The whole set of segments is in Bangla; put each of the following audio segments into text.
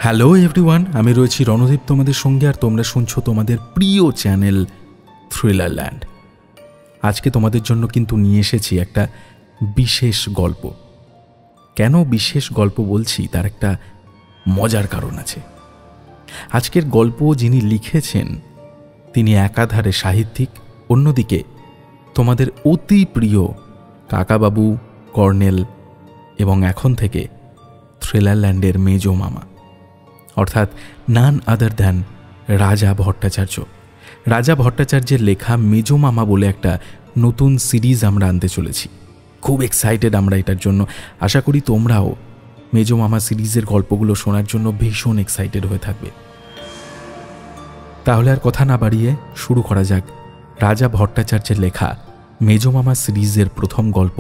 হ্যালো এভরিওয়ান, আমি রয়েছি রণদীপ তোমাদের সঙ্গে, আর তোমরা শুনছো তোমাদের প্রিয় চ্যানেল থ্রিলারল্যান্ড। আজকে তোমাদের জন্য কিন্তু নিয়ে এসেছি একটা বিশেষ গল্প। কেন বিশেষ গল্প বলছি তার একটা মজার কারণ আছে। আজকের গল্প যিনি লিখেছেন তিনি একাধারে সাহিত্যিক, অন্যদিকে তোমাদের অতি প্রিয় কাকাবাবু, কর্নেল এবং এখন থেকে থ্রিলারল্যান্ডের মেজো মামা, অর্থাৎ নান আদার দ্যান রাজা ভট্টাচার্য। রাজা ভট্টাচার্যের লেখা মেজো মামা বলে একটা নতুন সিরিজ আমরা আনতে চলেছি। খুব এক্সাইটেড আমরা এটার জন্য। আশা করি তোমরাও মেজো মামা সিরিজের গল্পগুলো শোনার জন্য ভীষণ এক্সাইটেড হয়ে থাকবে। তাহলে আর কথা না বাড়িয়ে শুরু করা যাক রাজা ভট্টাচার্যের লেখা মেজো মামা সিরিজের প্রথম গল্প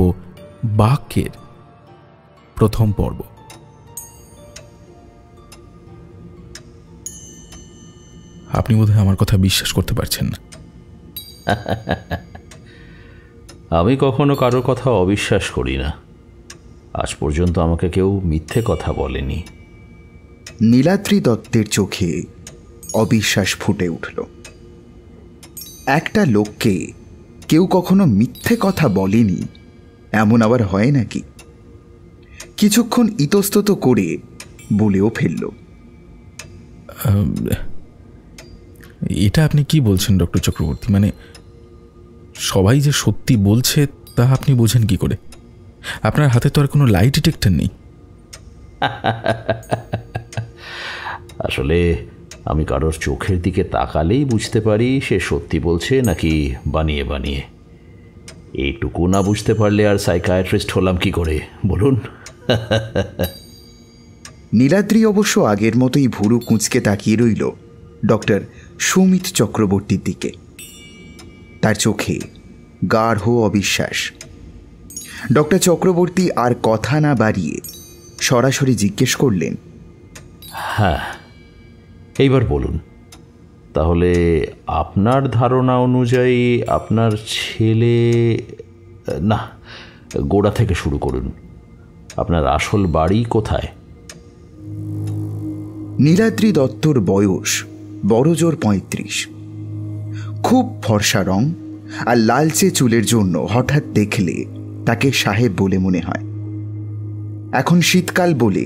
বাক্যের প্রথম পর্ব। আপনি বোধহয় আমার কথা বিশ্বাস করতে পারছেন না। আমি কখনো কারোর কথা অবিশ্বাস করি না। আজ পর্যন্ত আমাকে কেউ মিথ্যে কথা বলেনি। নীলাদ্রি দত্তের চোখে অবিশ্বাস ফুটে উঠল। একটা লোককে কেউ কখনো মিথ্যে কথা বলেনি, এমন আবার হয় নাকি? কিছুক্ষণ ইতস্তত করে বলেও ফেলল, এটা আপনি কি বলছেন ডক্টর চক্রবর্তী? মানে সবাই যে সত্যি বলছে তা আপনি বোঝেন কি করে? আপনার হাতে তো আর কোনো লাই ডিটেক্টর নেই। আসলে আমি কারোর চোখের দিকে তাকালেই বুঝতে পারি সে সত্যি বলছে নাকি বানিয়ে বানিয়ে। এইটুকু না বুঝতে পারলে আর সাইকিয়াট্রিস্ট হলাম কি করে বলুন? নীলাদ্রি অবশ্য আগের মতোই ভুরু কুঁচকে তাকিয়ে রইল ডক্টর সুমিত চক্রবর্তীর দিকে। তার চোখে গাঢ় অবিশ্বাস। ডক্টর চক্রবর্তী আর কথা না বাড়িয়ে সরাসরি জিজ্ঞেস করলেন, হ্যাঁ, এইবার বলুন তাহলে আপনার ধারণা অনুযায়ী আপনার ছেলে, না গোড়া থেকে শুরু করুন, আপনার আসল বাড়ি কোথায়? নীলাদ্রি দত্তর বয়স বড়জোর ৩৫। খুব ফর্সা রং আর লালচে চুলের জন্য হঠাৎ দেখলে তাকে সাহেব বলে মনে হয়। এখন শীতকাল বলে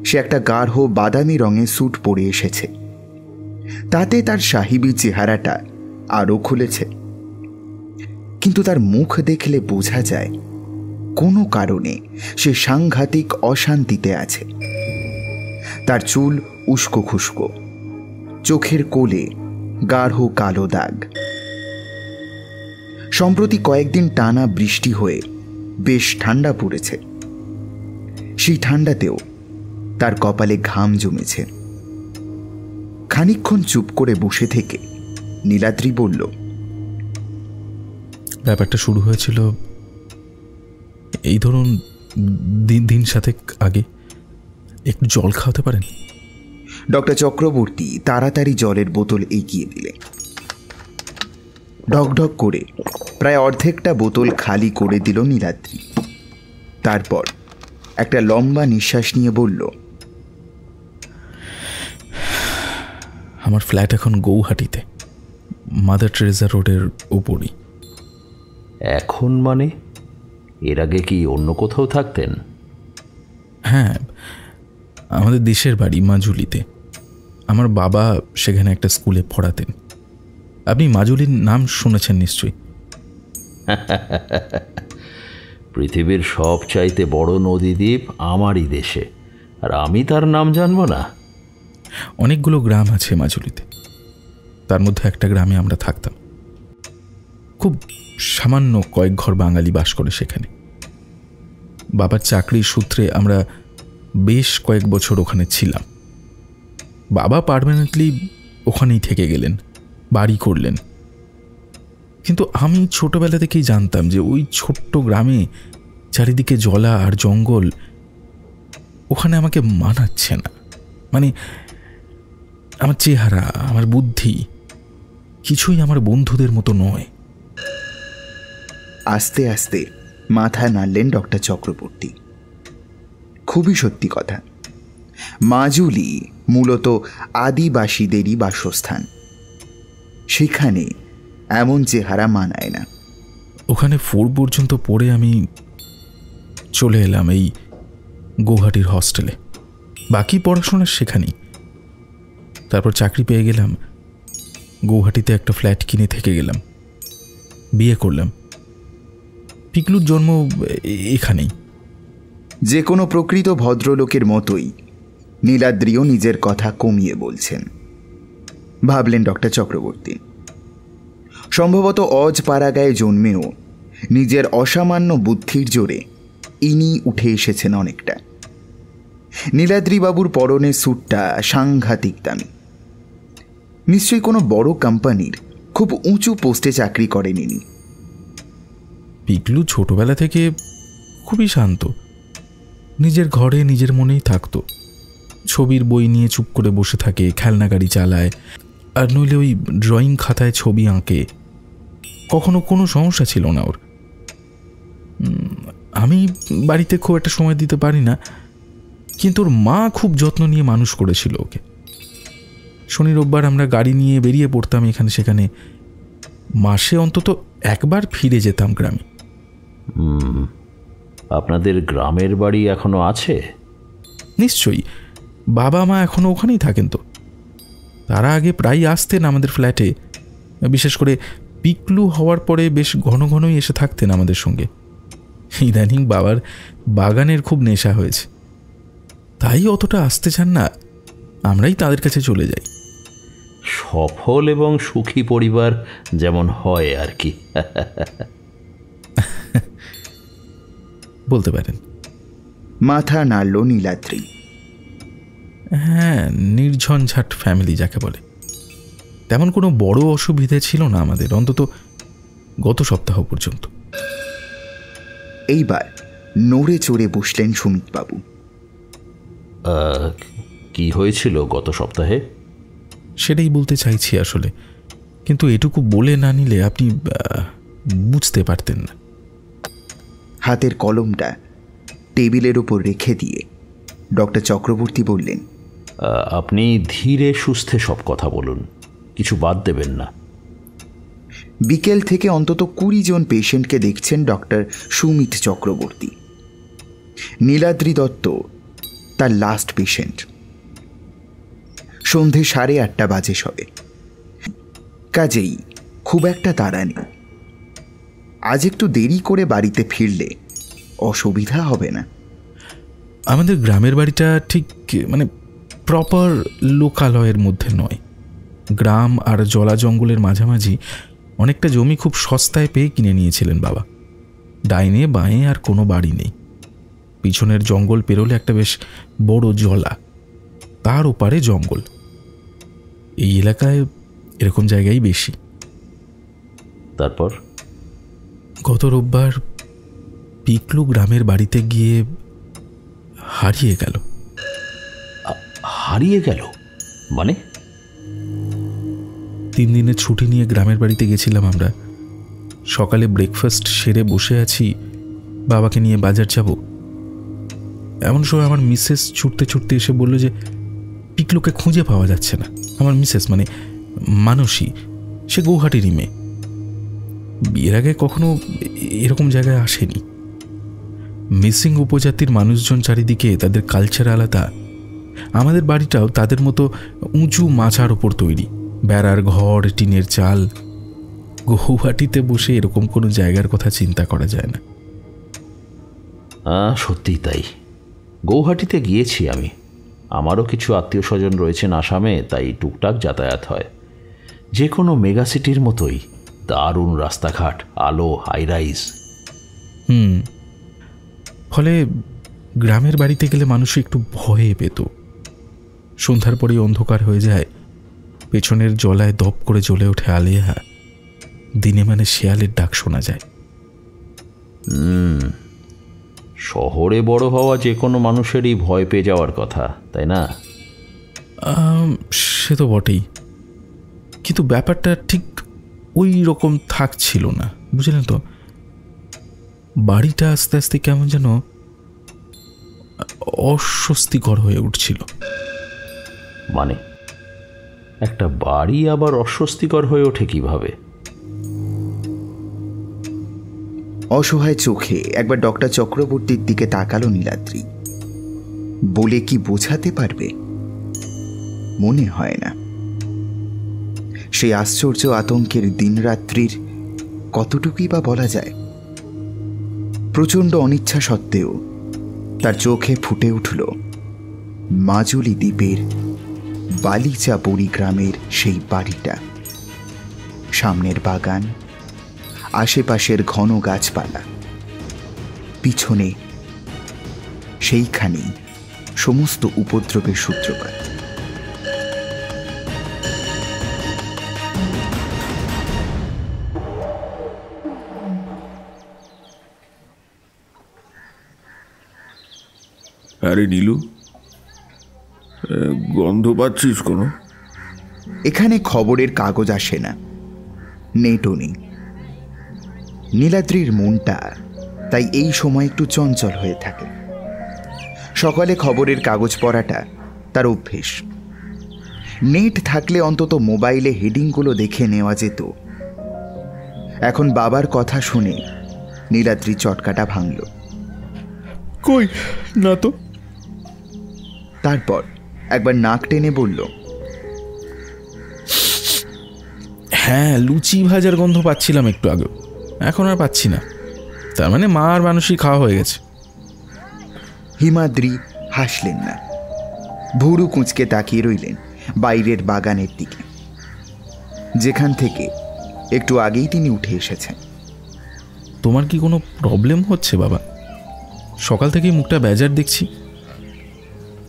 সে একটা গাঢ় বাদামি রঙের স্যুট পরে এসেছে। তাতে তার সাহেবী চেহারাটা আরও খুলেছে। কিন্তু তার মুখ দেখলে বোঝা যায় কোনো কারণে সে সাংঘাতিক অশান্তিতে আছে। তার চুল উস্কো খুস্কো, চোখের কোলে গাঢ় কালো দাগ। সম্প্রতি কয়েকদিন টানা বৃষ্টি হয়ে বেশ ঠান্ডা পড়েছে। সেই ঠান্ডাতেও তার কপালে ঘাম জমেছে। খানিকক্ষণ চুপ করে বসে থেকে নীলাদ্রি বলল, ব্যাপারটা শুরু হয়েছিল এই ধরুন দিন সাথে আগে। একটু জল খাওয়াতে পারেন? ডক্টর চক্রবর্তী তাড়াতাড়ি জলের বোতল এগিয়ে দিলেন। ঢকঢক করে প্রায় অর্ধেকটা বোতল খালি করে দিল নীলাদ্রি। তারপর একটা লম্বা নিঃশ্বাস নিয়ে বলল, আমার ফ্ল্যাট এখন গৌহাটিতে, মাদার টেরেসা রোডের উপরই। এখন মানে? এর আগে কি অন্য কোথাও থাকতেন? হ্যাঁ, আমাদের দেশের বাড়ি মাজুলিতে। আমার বাবা সেখানে একটা স্কুলে পড়াতেন। আপনি মাজুলির নাম শুনেছেন নিশ্চয়ই। পৃথিবীর সবচাইতে বড় নদীদ্বীপ আমারই দেশে, আর আমি তার নাম জানবো না? অনেকগুলো গ্রাম আছে মাজুলিতে, তার মধ্যে একটা গ্রামে আমরা থাকতাম। খুব সামান্য কয়েক ঘর বাঙালি বাস করে সেখানে। বাবার চাকরির সূত্রে আমরা বেশ কয়েক বছর ওখানে ছিলাম। বাবা পার্মানেন্টলি ওখানেই থেকে গেলেন, বাড়ি করলেন। কিন্তু আমি ছোটবেলা থেকেই জানতাম যে ওই ছোট্ট গ্রামে চারিদিকে জলা আর জঙ্গল, ওখানে আমাকে মানাচ্ছে না। মানে আমার চেহারা, আমার বুদ্ধি কিছুই আমার বন্ধুদের মতো নয়। আস্তে আস্তে মাথা নাড়লেন ডক্টর চক্রবর্তী। খুবই সত্যি কথা। মাজুলি মূলত আদিবাসীদেরই বাসস্থান, সেখানে এমন চেহারা মানায় না। ওখানে 4 পর্যন্ত পড়ে আমি চলে এলাম এই গৌহাটির হস্টেলে। বাকি পড়াশোনা সেখানেই। তারপর চাকরি পেয়ে গেলাম, গৌহাটিতে একটা ফ্ল্যাট কিনে থেকে গেলাম, বিয়ে করলাম। পিকলুর জন্ম এখানেই। যে কোনো প্রকৃত ভদ্রলোকের মতোই নীলাদ্রিও নিজের কথা কমিয়ে বলছেন, ভাবলেন ডক্টর চক্রবর্তী। সম্ভবত অজপাড়াগায়ে জন্মেও নিজের অসামান্য বুদ্ধির জোরে ইনি উঠে এসেছেন অনেকটা। নীলাদ্রিবাবুর পরনে স্যুটটা সাংঘাতিক দামি। নিশ্চয়ই কোনো বড় কোম্পানির খুব উঁচু পোস্টে চাকরি করেন ইনি। পিকলু ছোটবেলা থেকে খুবই শান্ত, নিজের ঘরে নিজের মনেই থাকতো। ছবির বই নিয়ে চুপ করে বসে থাকে, খেলনা গাড়ি চালায়, আর নইলে ওই ড্রয়িং খাতায় ছবি আঁকে। কখনো কোনো সমস্যা ছিল না ওর। আমি বাড়িতে খুব একটা সময় দিতে পারি না, কিন্তু ওর মা খুব যত্ন নিয়ে মানুষ করেছিল ওকে। শনি রোববার আমরা গাড়ি নিয়ে বেরিয়ে পড়তাম এখানে সেখানে। মাসে অন্তত একবার ফিরে যেতাম গ্রামে। আপনাদের গ্রামের বাড়ি এখনো আছে? নিশ্চয়ই, বাবা মা এখনো ওখানেই থাকেন। তো তারা আগে প্রায় আসতেন আমাদের ফ্ল্যাটে, বিশেষ করে পিকলু হওয়ার পরে বেশ ঘন ঘনই এসে থাকতেন আমাদের সঙ্গে। ইদানিং বাবার বাগানের খুব নেশা হয়েছে, তাই অতটা আসতে চান না, আমরাই তাদের কাছে চলে যাই। সফল এবং সুখী পরিবার যেমন হয় আর কি। বলতে পারেন। মাথা নাড়ল নীলাদ্রি। হ্যাঁ, নির্ঝঞ্ঝাট ফ্যামিলি যাকে বলে। তেমন কোনো বড় অসুবিধে ছিল না আমাদের, অন্তত গত সপ্তাহ পর্যন্ত। এইবার নড়ে চড়ে বসলেন সুমিতবাবু। কি হয়েছিল গত সপ্তাহে? সেটাই বলতে চাইছি আসলে, কিন্তু এটুকু বলে না নিলে আপনি বুঝতে পারতেন না। হাতের কলমটা টেবিলের ওপর রেখে দিয়ে ডক্টর চক্রবর্তী বললেন, আপনি ধীরে সুস্থে সব কথা বলুন, কিছু বাদ দেবেন না। বিকেল থেকে অন্তত 20 জন পেশেন্টকে দেখছেন ডক্টর সুমিত চক্রবর্তী। নীলাদ্রি দত্ত তার লাস্ট পেশেন্ট। সন্ধে 8:30 বাজে সবে, কাজেই খুব একটা তাড়া নেই। আজ একটু দেরি করে বাড়িতে ফিরলে অসুবিধা হবে না। আমাদের গ্রামের বাড়িটা ঠিক মানে প্রপার লোকালয়ের মধ্যে নয়। গ্রাম আর জলা জঙ্গলের মাঝামাঝি অনেকটা জমি খুব সস্তায় পেয়ে কিনে নিয়েছিলেন বাবা। ডাইনে বাঁয়ে আর কোনো বাড়ি নেই। পিছনের জঙ্গল পেরোলে একটা বেশ বড় জলা, তার ওপারে জঙ্গল। এই এলাকায় এরকম জায়গায় বেশি। তারপর গত রোববার পিকলু গ্রামের বাড়িতে গিয়ে হারিয়ে গেল। হারিয়ে গেল মানে? 3 দিনের ছুটি নিয়ে গ্রামের বাড়িতে গেছিলাম আমরা। সকালে ব্রেকফাস্ট সেরে বসে আছি, বাবাকে নিয়ে বাজার যাব। এমন সময় আমার মিসেস ছুটতে ছুটতে এসে বলল যে পিকলুকে খুঁজে পাওয়া যাচ্ছে না। আমার মিসেস মানে মানসী, সে গৌহাটিরই মেয়ে। বিয়ের আগে কখনো এরকম জায়গায় আসেনি। মিসিং উপজাতির মানুষজন চারিদিকে, তাদের কালচার আলাদা। আমাদের বাড়িটাও তাদের মতো উঁচু মাচার ওপর তৈরি, বেড়ার ঘর, টিনের চাল। গৌহাটিতে বসে এরকম কোনো জায়গার কথা চিন্তা করা যায় না। সত্যিই তাই। গৌহাটিতে গিয়েছি আমি, আমারও কিছু আত্মীয় স্বজন রয়েছেন আসামে, তাই টুকটাক যাতায়াত হয়। যে কোনো মেগা সিটির মতোই দারুণ রাস্তাঘাট, আলো, হাইরাইজ। ফলে গ্রামের বাড়িতে গেলে মানুষ একটু ভয়ে পেত। সন্ধ্যার পরে অন্ধকার হয়ে যায়, পেছনের জলায় দপ করে জ্বলে ওঠে আলেয়া। দিনে মানে শেয়ালের ডাক শোনা যায়। শহরে বড় হওয়া যে কোনো মানুষেরই ভয় পেয়ে যাওয়ার কথা, তাই না? সে তো বটেই, কিন্তু ব্যাপারটা ঠিক ওই রকম থাকছিল না, বুঝলেন তো। বাড়িটা আস্তে আস্তে কেমন যেন অস্বস্তিকর হয়ে উঠছিল। মানে একটা বাড়ি আবার অস্বস্তিকর হয়ে ওঠে কিভাবে? অসহায় চোখে একবার ডক্টর চক্রবর্তীর দিকে তাকালো নীলাদ্রি। বলে কি বোঝাতে পারবে? মনে হয় না। সেই আশ্চর্য আতঙ্কের দিনরাত্রির কতটুকুই বা বলা যায়। প্রচণ্ড অনিচ্ছা সত্ত্বেও তার চোখে ফুটে উঠল মাজুলি দ্বীপের বালিচা বড়ি গ্রামের সেই বাড়িটা, সামনের বাগান, আশেপাশের ঘন গাছপালা, পিছনে সেইখানেই সমস্ত উপদ্রবের সূত্রপাত। আরে নীলু, গন্ধ পাচ্ছিস কোনো? এখানে খবরের কাগজ আসে না, নেটও নেই। নীলাদ্রির মনটা তাই এই সময় একটু চঞ্চল হয়ে থাকে। সকালে খবরের কাগজ পড়াটা তার অভ্যেস। নেট থাকলে অন্তত মোবাইলে হেডিংগুলো দেখে নেওয়া যেত। এখন বাবার কথা শুনে নীলাদ্রি চটকাটা ভাঙল। কই না তো। তারপর একবার নাক টেনে বলল, হ্যাঁ, লুচি ভাজার গন্ধ পাচ্ছিলাম একটু আগে, এখন আর পাচ্ছি না। তার মানে মা আর মানুষই খাওয়া হয়ে গেছে। হিমাদ্রি হাসলেন না, ভুরু কুঁচকে তাকিয়ে রইলেন বাইরের বাগানের দিকে, যেখান থেকে একটু আগেই তিনি উঠে এসেছেন। তোমার কি কোনো প্রবলেম হচ্ছে বাবা? সকাল থেকেই মুখটা বেজার দেখছি।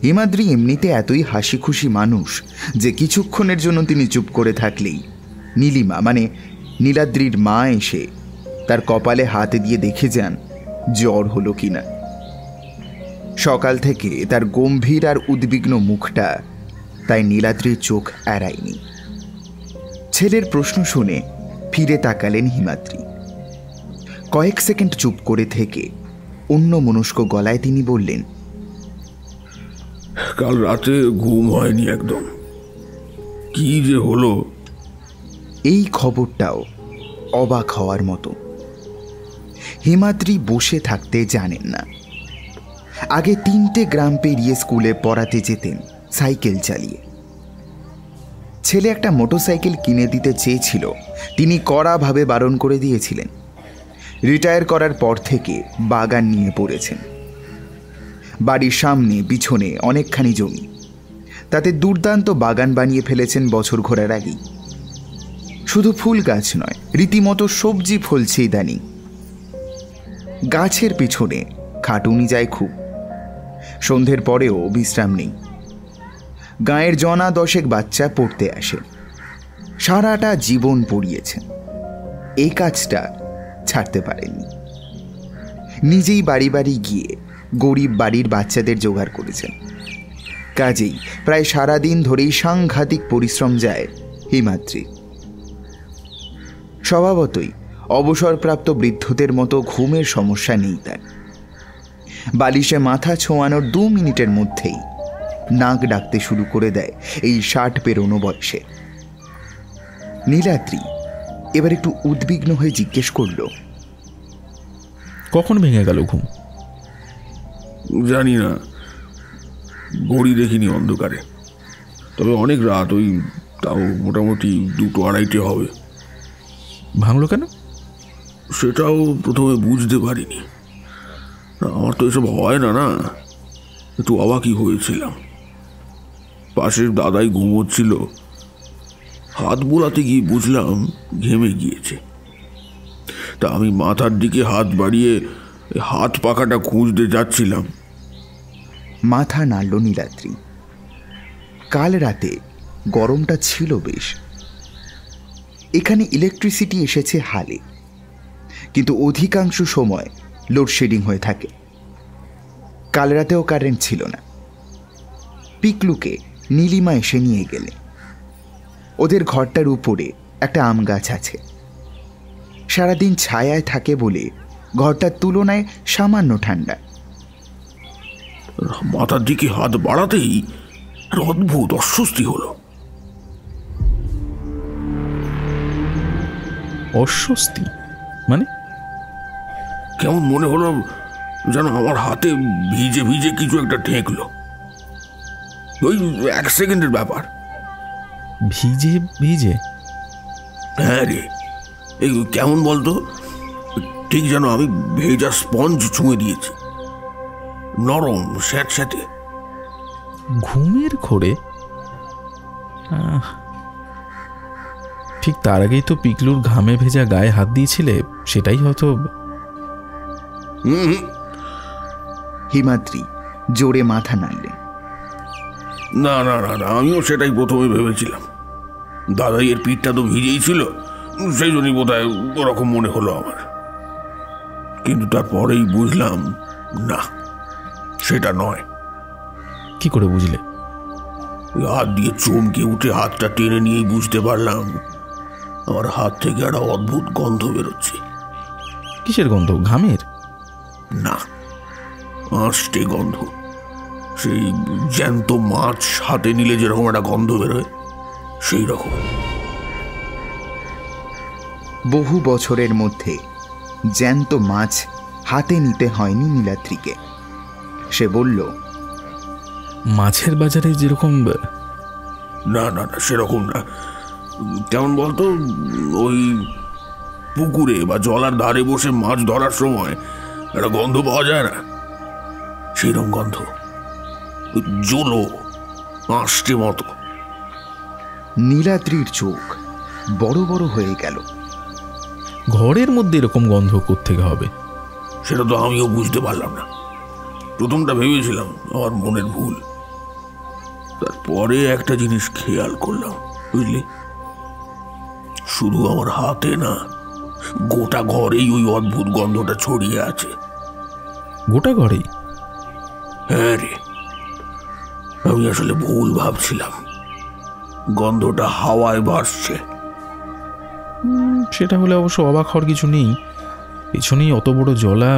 হিমাদ্রি এমনিতে এতই হাসি খুশি মানুষ যে কিছুক্ষণের জন্য তিনি চুপ করে থাকলেই নীলিমা মানে নীলাদ্রির মা এসে তার কপালে হাত দিয়ে দেখে যান জ্বর হলো কিনা। সকাল থেকে তার গম্ভীর আর উদ্বিগ্ন মুখটা তাই নীলাদ্রির চোখ এড়ায়নি। ছেলের প্রশ্ন শুনে ফিরে তাকালেন হিমাদ্রি। কয়েক সেকেন্ড চুপ করে থেকে অন্য মনস্ক গলায় তিনি বললেন, কাল রাতে ঘুম হয়নি একদম, কি যে হলো। এই খবরটাও অবাক হওয়ার মতো। হিমাদ্রি বসে থাকতে জানেন না। আগে 3টে গ্রাম পেরিয়ে স্কুলে পড়াতে যেতেন সাইকেল চালিয়ে। ছেলে একটা মোটরসাইকেল কিনে দিতে চেয়েছিল, তিনি কড়াভাবে বারণ করে দিয়েছিলেন। রিটায়ার করার পর থেকে বাগান নিয়ে পড়েছেন। বাড়ির সামনে পিছনে অনেকখানি জমি, তাতে দুর্দান্ত বাগান বানিয়ে ফেলেছেন বছর ঘোরার আগেই। শুধু ফুল গাছ নয়, রীতিমতো সবজি ফলছে ইদানিং। গাছের পিছনে খাটুনি যায় খুব। সন্ধ্যের পরেও বিশ্রাম নেই। গাঁয়ের জনা 10 বাচ্চা পড়তে আসে, সারাটা জীবন পড়িয়েছেন। এই কাজটা ছাড়তে পারেননি। নিজেই বাড়ি বাড়ি গিয়ে গরিব বাড়ির বাচ্চাদের জোগাড় করেছেন। কাজেই প্রায় সারাদিন ধরেই সাংঘাতিক পরিশ্রম যায় হিমাদ্রি। স্বভাবতই অবসরপ্রাপ্ত বৃদ্ধদের মতো ঘুমের সমস্যা নেই তার। বালিশে মাথা ছোঁয়ানোর 2 মিনিটের মধ্যেই নাক ডাকতে শুরু করে দেয় এই 60 পেরোনো বয়সে। নীলাদ্রি এবার একটু উদ্বিগ্ন হয়ে জিজ্ঞেস করল, কখন ভেঙে গেল ঘুম? জানি না, ঘড়ি দেখিনি অন্ধকারে, তবে অনেক রাত, ওই তাও মোটামুটি 2-2-2:30 হবে। ভাঙলো কেন? সেটাও প্রথমে বুঝতে পারিনি। আমার তো এসব হয় না, একটু অবাকই হয়েছিলাম। পাশের দাদাই ঘুমোচ্ছিল, হাত বোলাতে গিয়ে বুঝলাম ঘেমে গিয়েছে। তা আমি মাথার দিকে হাত বাড়িয়ে হাত পাখাটা খুঁজতে যাচ্ছিলাম। মাথা নাড়ল নীলাদ্রি। কাল রাতে গরমটা ছিল বেশ। এখানে ইলেকট্রিসিটি এসেছে হালে, কিন্তু অধিকাংশ সময় লোডশেডিং হয়ে থাকে। কাল রাতেও কারেন্ট ছিল না। পিকলুকে নীলিমা এসে নিয়ে গেলে। ওদের ঘরটার উপরে একটা আম গাছ আছে। সারাদিন ছায়ায় থাকে বলে ঘরটার তুলনায় সামান্য ঠান্ডা। মাথার দিকে হাত বাড়াতেই আর অদ্ভুত অস্বস্তি হলো। অস্বস্তি মানে? কেমন মনে হলো যেন আমার হাতে ভিজে ভিজে কিছু একটা ঠেকলো। ওই 1 সেকেন্ডের ব্যাপার। ভিজে ভিজে? হ্যাঁ রে, এই কেমন বলতো, ঠিক যেন আমি ভেজা স্পঞ্জ ছুঁয়ে দিয়েছি, নরম স্যাঁতস্যাঁতে। ঘুমের ঘোরে? ঠিক তার আগেই তো পিকলুর ঘামে ভেজা গায়ে হাত দিয়েছিলে, সেটাই হয়তো। হিমাদ্রি জোরে মাথা নাড়লেন। না না না না, আমিও সেটাই প্রথমে ভেবেছিলাম। দাদাইয়ের পিঠটা তো ভিজেই ছিল, সেই জন্যই বোধহয় ওরকম মনে হলো আমার। কিন্তু তারপরেই বুঝলাম না, সেটা নয়। কি করে বুঝলে? ওই হাত দিয়ে চমকে উঠে হাতটা টেনে নিয়েই বুঝতে পারলাম আমার হাত থেকে একটা অদ্ভুত গন্ধ বেরোচ্ছে। কিসের গন্ধ? ঘামের? না, আঁশটে গন্ধ। সেই জ্যান্ত মাছ হাতে নিলে যেরকম একটা গন্ধ বেরোয়, সেই রকম। বহু বছরের মধ্যে জ্যান্ত মাছ হাতে নিতে হয়নি নীলাদ্রিকে। সে বলল, মাছের বাজারে যেরকম? না না না, সেরকম না। কেমন বলতো, ওই পুকুরে বা জলার ধারে বসে মাছ ধরার সময় একটা গন্ধ পাওয়া যায় না, সেইরকম গন্ধ। জলো আঁশটে মতো। নীলাদ্রির চোখ বড় বড় হয়ে গেল। ঘরের মধ্যে এরকম গন্ধ কোত্থেকে হবে? সেটা তো আমিও বুঝতে পারলাম না। প্রথমটা ভেবেছিলাম আমার মনের ভুল, তারপরে একটা জিনিস খেয়াল করলাম, বুঝলি, শুধু আমার হাতে না, গোটা ঘরেই ওই অদ্ভুত গন্ধটা ছড়িয়ে আছে। গোটা ঘরেই? হ্যাঁ রে, আমি আসলে ভুল ভাবছিলাম। গন্ধটা হাওয়ায় ভাসছে। সেটা হলে অবশ্য অবাক হওয়ার কিছু নেই, পেছনেই অত বড় জলা।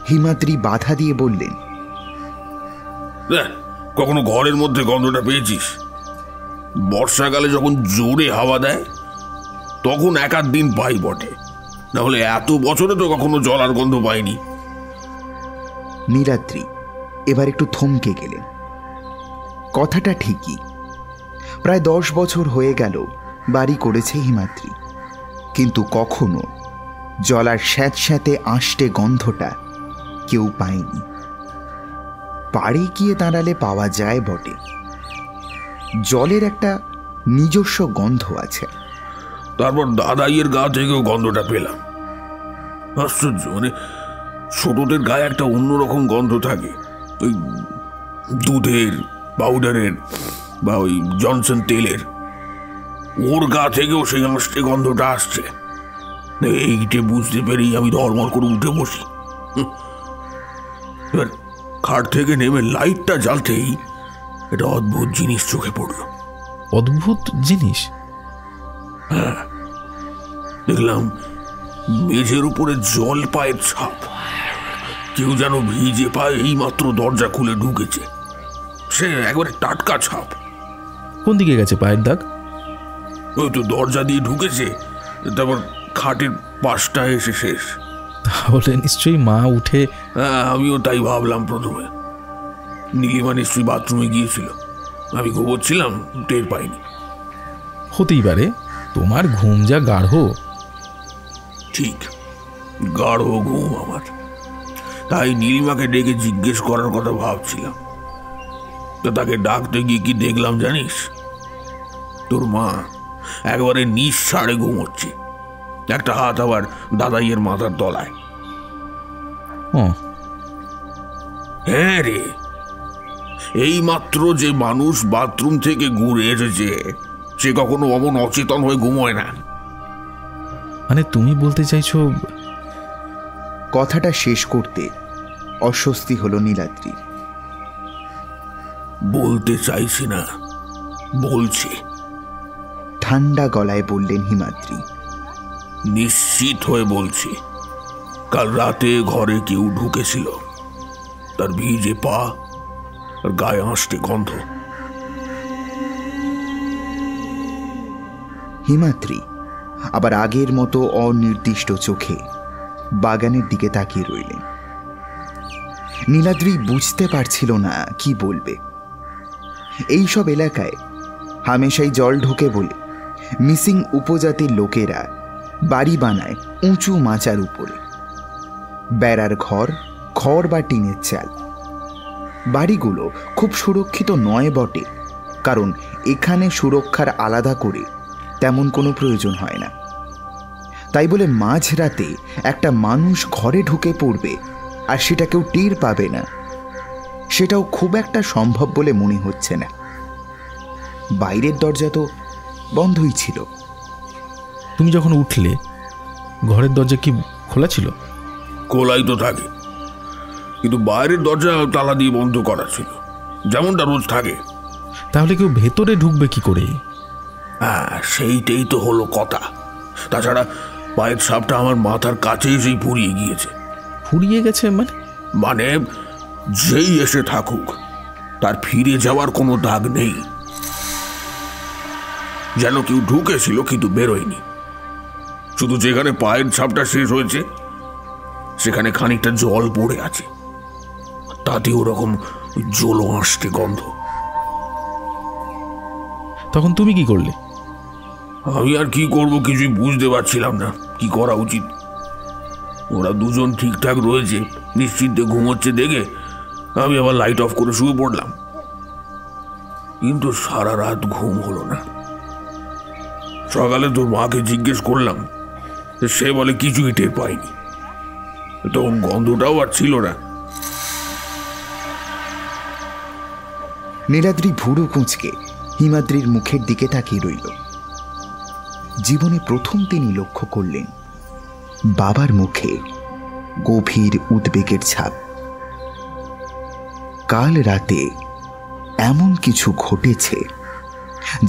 হিমাদ্রি বাধা দিয়ে বললেন, কখনো ঘরের মধ্যে গন্ধটা পেয়েছিস? বর্ষাকালে যখন জোরে হাওয়া দেয় তখন 1-8 দিন পাই বটে, না হলে এত বছরে তো কখনো জলার গন্ধ পাইনি। নীলাদ্রি এবার একটু থমকে গেলেন। কথাটা ঠিকই, প্রায় 10 বছর হয়ে গেল বাড়ি করেছে হিমাদ্রি, কিন্তু কখনো জলার স্যাঁতস্যাঁতে আঁশটে গন্ধটা কেউ পায়নি। পাড়ে গিয়ে দাঁড়ালে পাওয়া যায় বটে। জলের একটা নিজস্ব গন্ধ আছে। তারপর দাদাইয়ের গা থেকেও গন্ধটা পেলাম। আশ্চর্য, মানে ছোটদের গায়ে একটা অন্যরকম গন্ধ থাকে, ওই দুধের, পাউডারের বা ওই জনসন তেলের। ওর গা থেকেও সেই আঁশটে গন্ধটা আসছে। এইটে বুঝতে পেরেই আমি ধর্মর করে উঠে বসি। এবার খাট থেকে নেমে লাইটটা জ্বালতেই এটা অদ্ভুত জিনিস চোখে পড়ল। অদ্ভুত জিনিস? হ্যাঁ, দেখলাম মেঝের উপরে জল পায়ের ছাপ। কেউ যেন ভিজে পায়ে এই মাত্র দরজা খুলে ঢুকেছে। সে একবারে টাটকা ছাপ। কোন দিকে গেছে পায়ের দাগ? ওই তো দরজা দিয়ে ঢুকেছে, তারপর খাটের পাশটা এসে শেষ। তাহলে নিশ্চয়ই মা উঠে। হ্যাঁ, আমিও তাই ভাবলাম প্রথমে। নীলিমা নিশ্চয়ই বাথরুমে গিয়েছিল, আমি ঘুমোচ্ছিলাম, টের পাইনি। হতেই পারে, তোমার ঘুম যা গাঢ়। ঠিক, গাঢ় ঘুম আমার। তাই নীলিমাকে ডেকে জিজ্ঞেস করার কথা ভাবছিলাম। তো তাকে ডাকতে গিয়ে কি দেখলাম জানিস? তোর মা একবারে নিঃসাড়ে ঘুমোচ্ছে, একটা হাত আবার দাদাইয়ের মাথার তলায়। হ্যাঁ রে, এই মাত্র যে মানুষ বাথরুম থেকে ঘুরে এসেছে সে কখনো অমন অচেতন হয়ে ঘুমোয় না। মানে তুমি বলতে চাইছো? কথাটা শেষ করতে অস্বস্তি হলো নীলাদ্রির। বলতে চাইছি না, বলছি। ঠান্ডা গলায় বললেন হিমাদ্রি। নিশ্চিত হয়ে বলছি, কাল রাতে ঘরে কেউ ঢুকেছিল, তার ভিজে পা আর গায়ে আঁশটে গন্ধ। হিমাদ্রি আবার আগের মতো অনির্দিষ্ট চোখে বাগানের দিকে তাকিয়ে রইলেন। নীলাদ্রি বুঝতে পারছিল না কি বলবে। এইসব এলাকায় হামেশাই জল ঢোকে বলে মিসিং উপজাতির লোকেরা বাড়ি বানায় উঁচু মাচার উপরে। বেড়ার ঘর, খড় বা টিনের চাল। বাড়িগুলো খুব সুরক্ষিত নয় বটে, কারণ এখানে সুরক্ষার আলাদা করে তেমন কোনো প্রয়োজন হয় না। তাই বলে মাঝরাতে একটা মানুষ ঘরে ঢুকে পড়বে আর সেটা কেউ টের পাবে না, সেটাও খুব একটা সম্ভব বলে মনে হচ্ছে না। বাইরের দরজা তো বন্ধই ছিল। তুমি যখন উঠলে ঘরের দরজা কি খোলা ছিল? খোলাই তো থাকে, কিন্তু বাইরের দরজা তালা দিয়ে বন্ধ করা ছিল, যেমনটা রোজ থাকে। তাহলে কেউ ভেতরে ঢুকবে কি করে? হ্যাঁ, সেইটাই তো হলো কথা। তাছাড়া পায়ের সাপটা আমার মাথার কাছে এসেই ফুরিয়ে গিয়েছে। ফুরিয়ে গেছে মানে? মানে যেই এসে থাকুক তার ফিরে যাওয়ার কোনো দাগ নেই। যেন কেউ ঢুকেছিল কিন্তু বেরোয়নি। শুধু যেখানে পায়ের ছাপটা শেষ হয়েছে সেখানে খানিকটা জল পড়ে আছে, তাতে ওরকম জলো আঁশটে গন্ধ। তখন তুমি কি করলে? আমি আর কি করব, কিছুই বুঝতে পারছিলাম না কি করা উচিত। ওরা দুজন ঠিকঠাক রয়েছে, নিশ্চিন্তে ঘুমোচ্ছে দেখে আমি আবার লাইট অফ করে শুয়ে পড়লাম। কিন্তু সারা রাত ঘুম হলো না। সকালে তোর মাকে জিজ্ঞেস করলাম, সে বলে কিছুই টের পাইনি। তখন গন্ধটাও আর ছিল না। নীলাদ্রি ভুরু কুঁচকে হিমাদ্রির মুখের দিকে তাকিয়ে রইল। জীবনে প্রথম তিনি লক্ষ্য করলেন বাবার মুখে গভীর উদ্বেগের ছাপ। কাল রাতে এমন কিছু ঘটেছে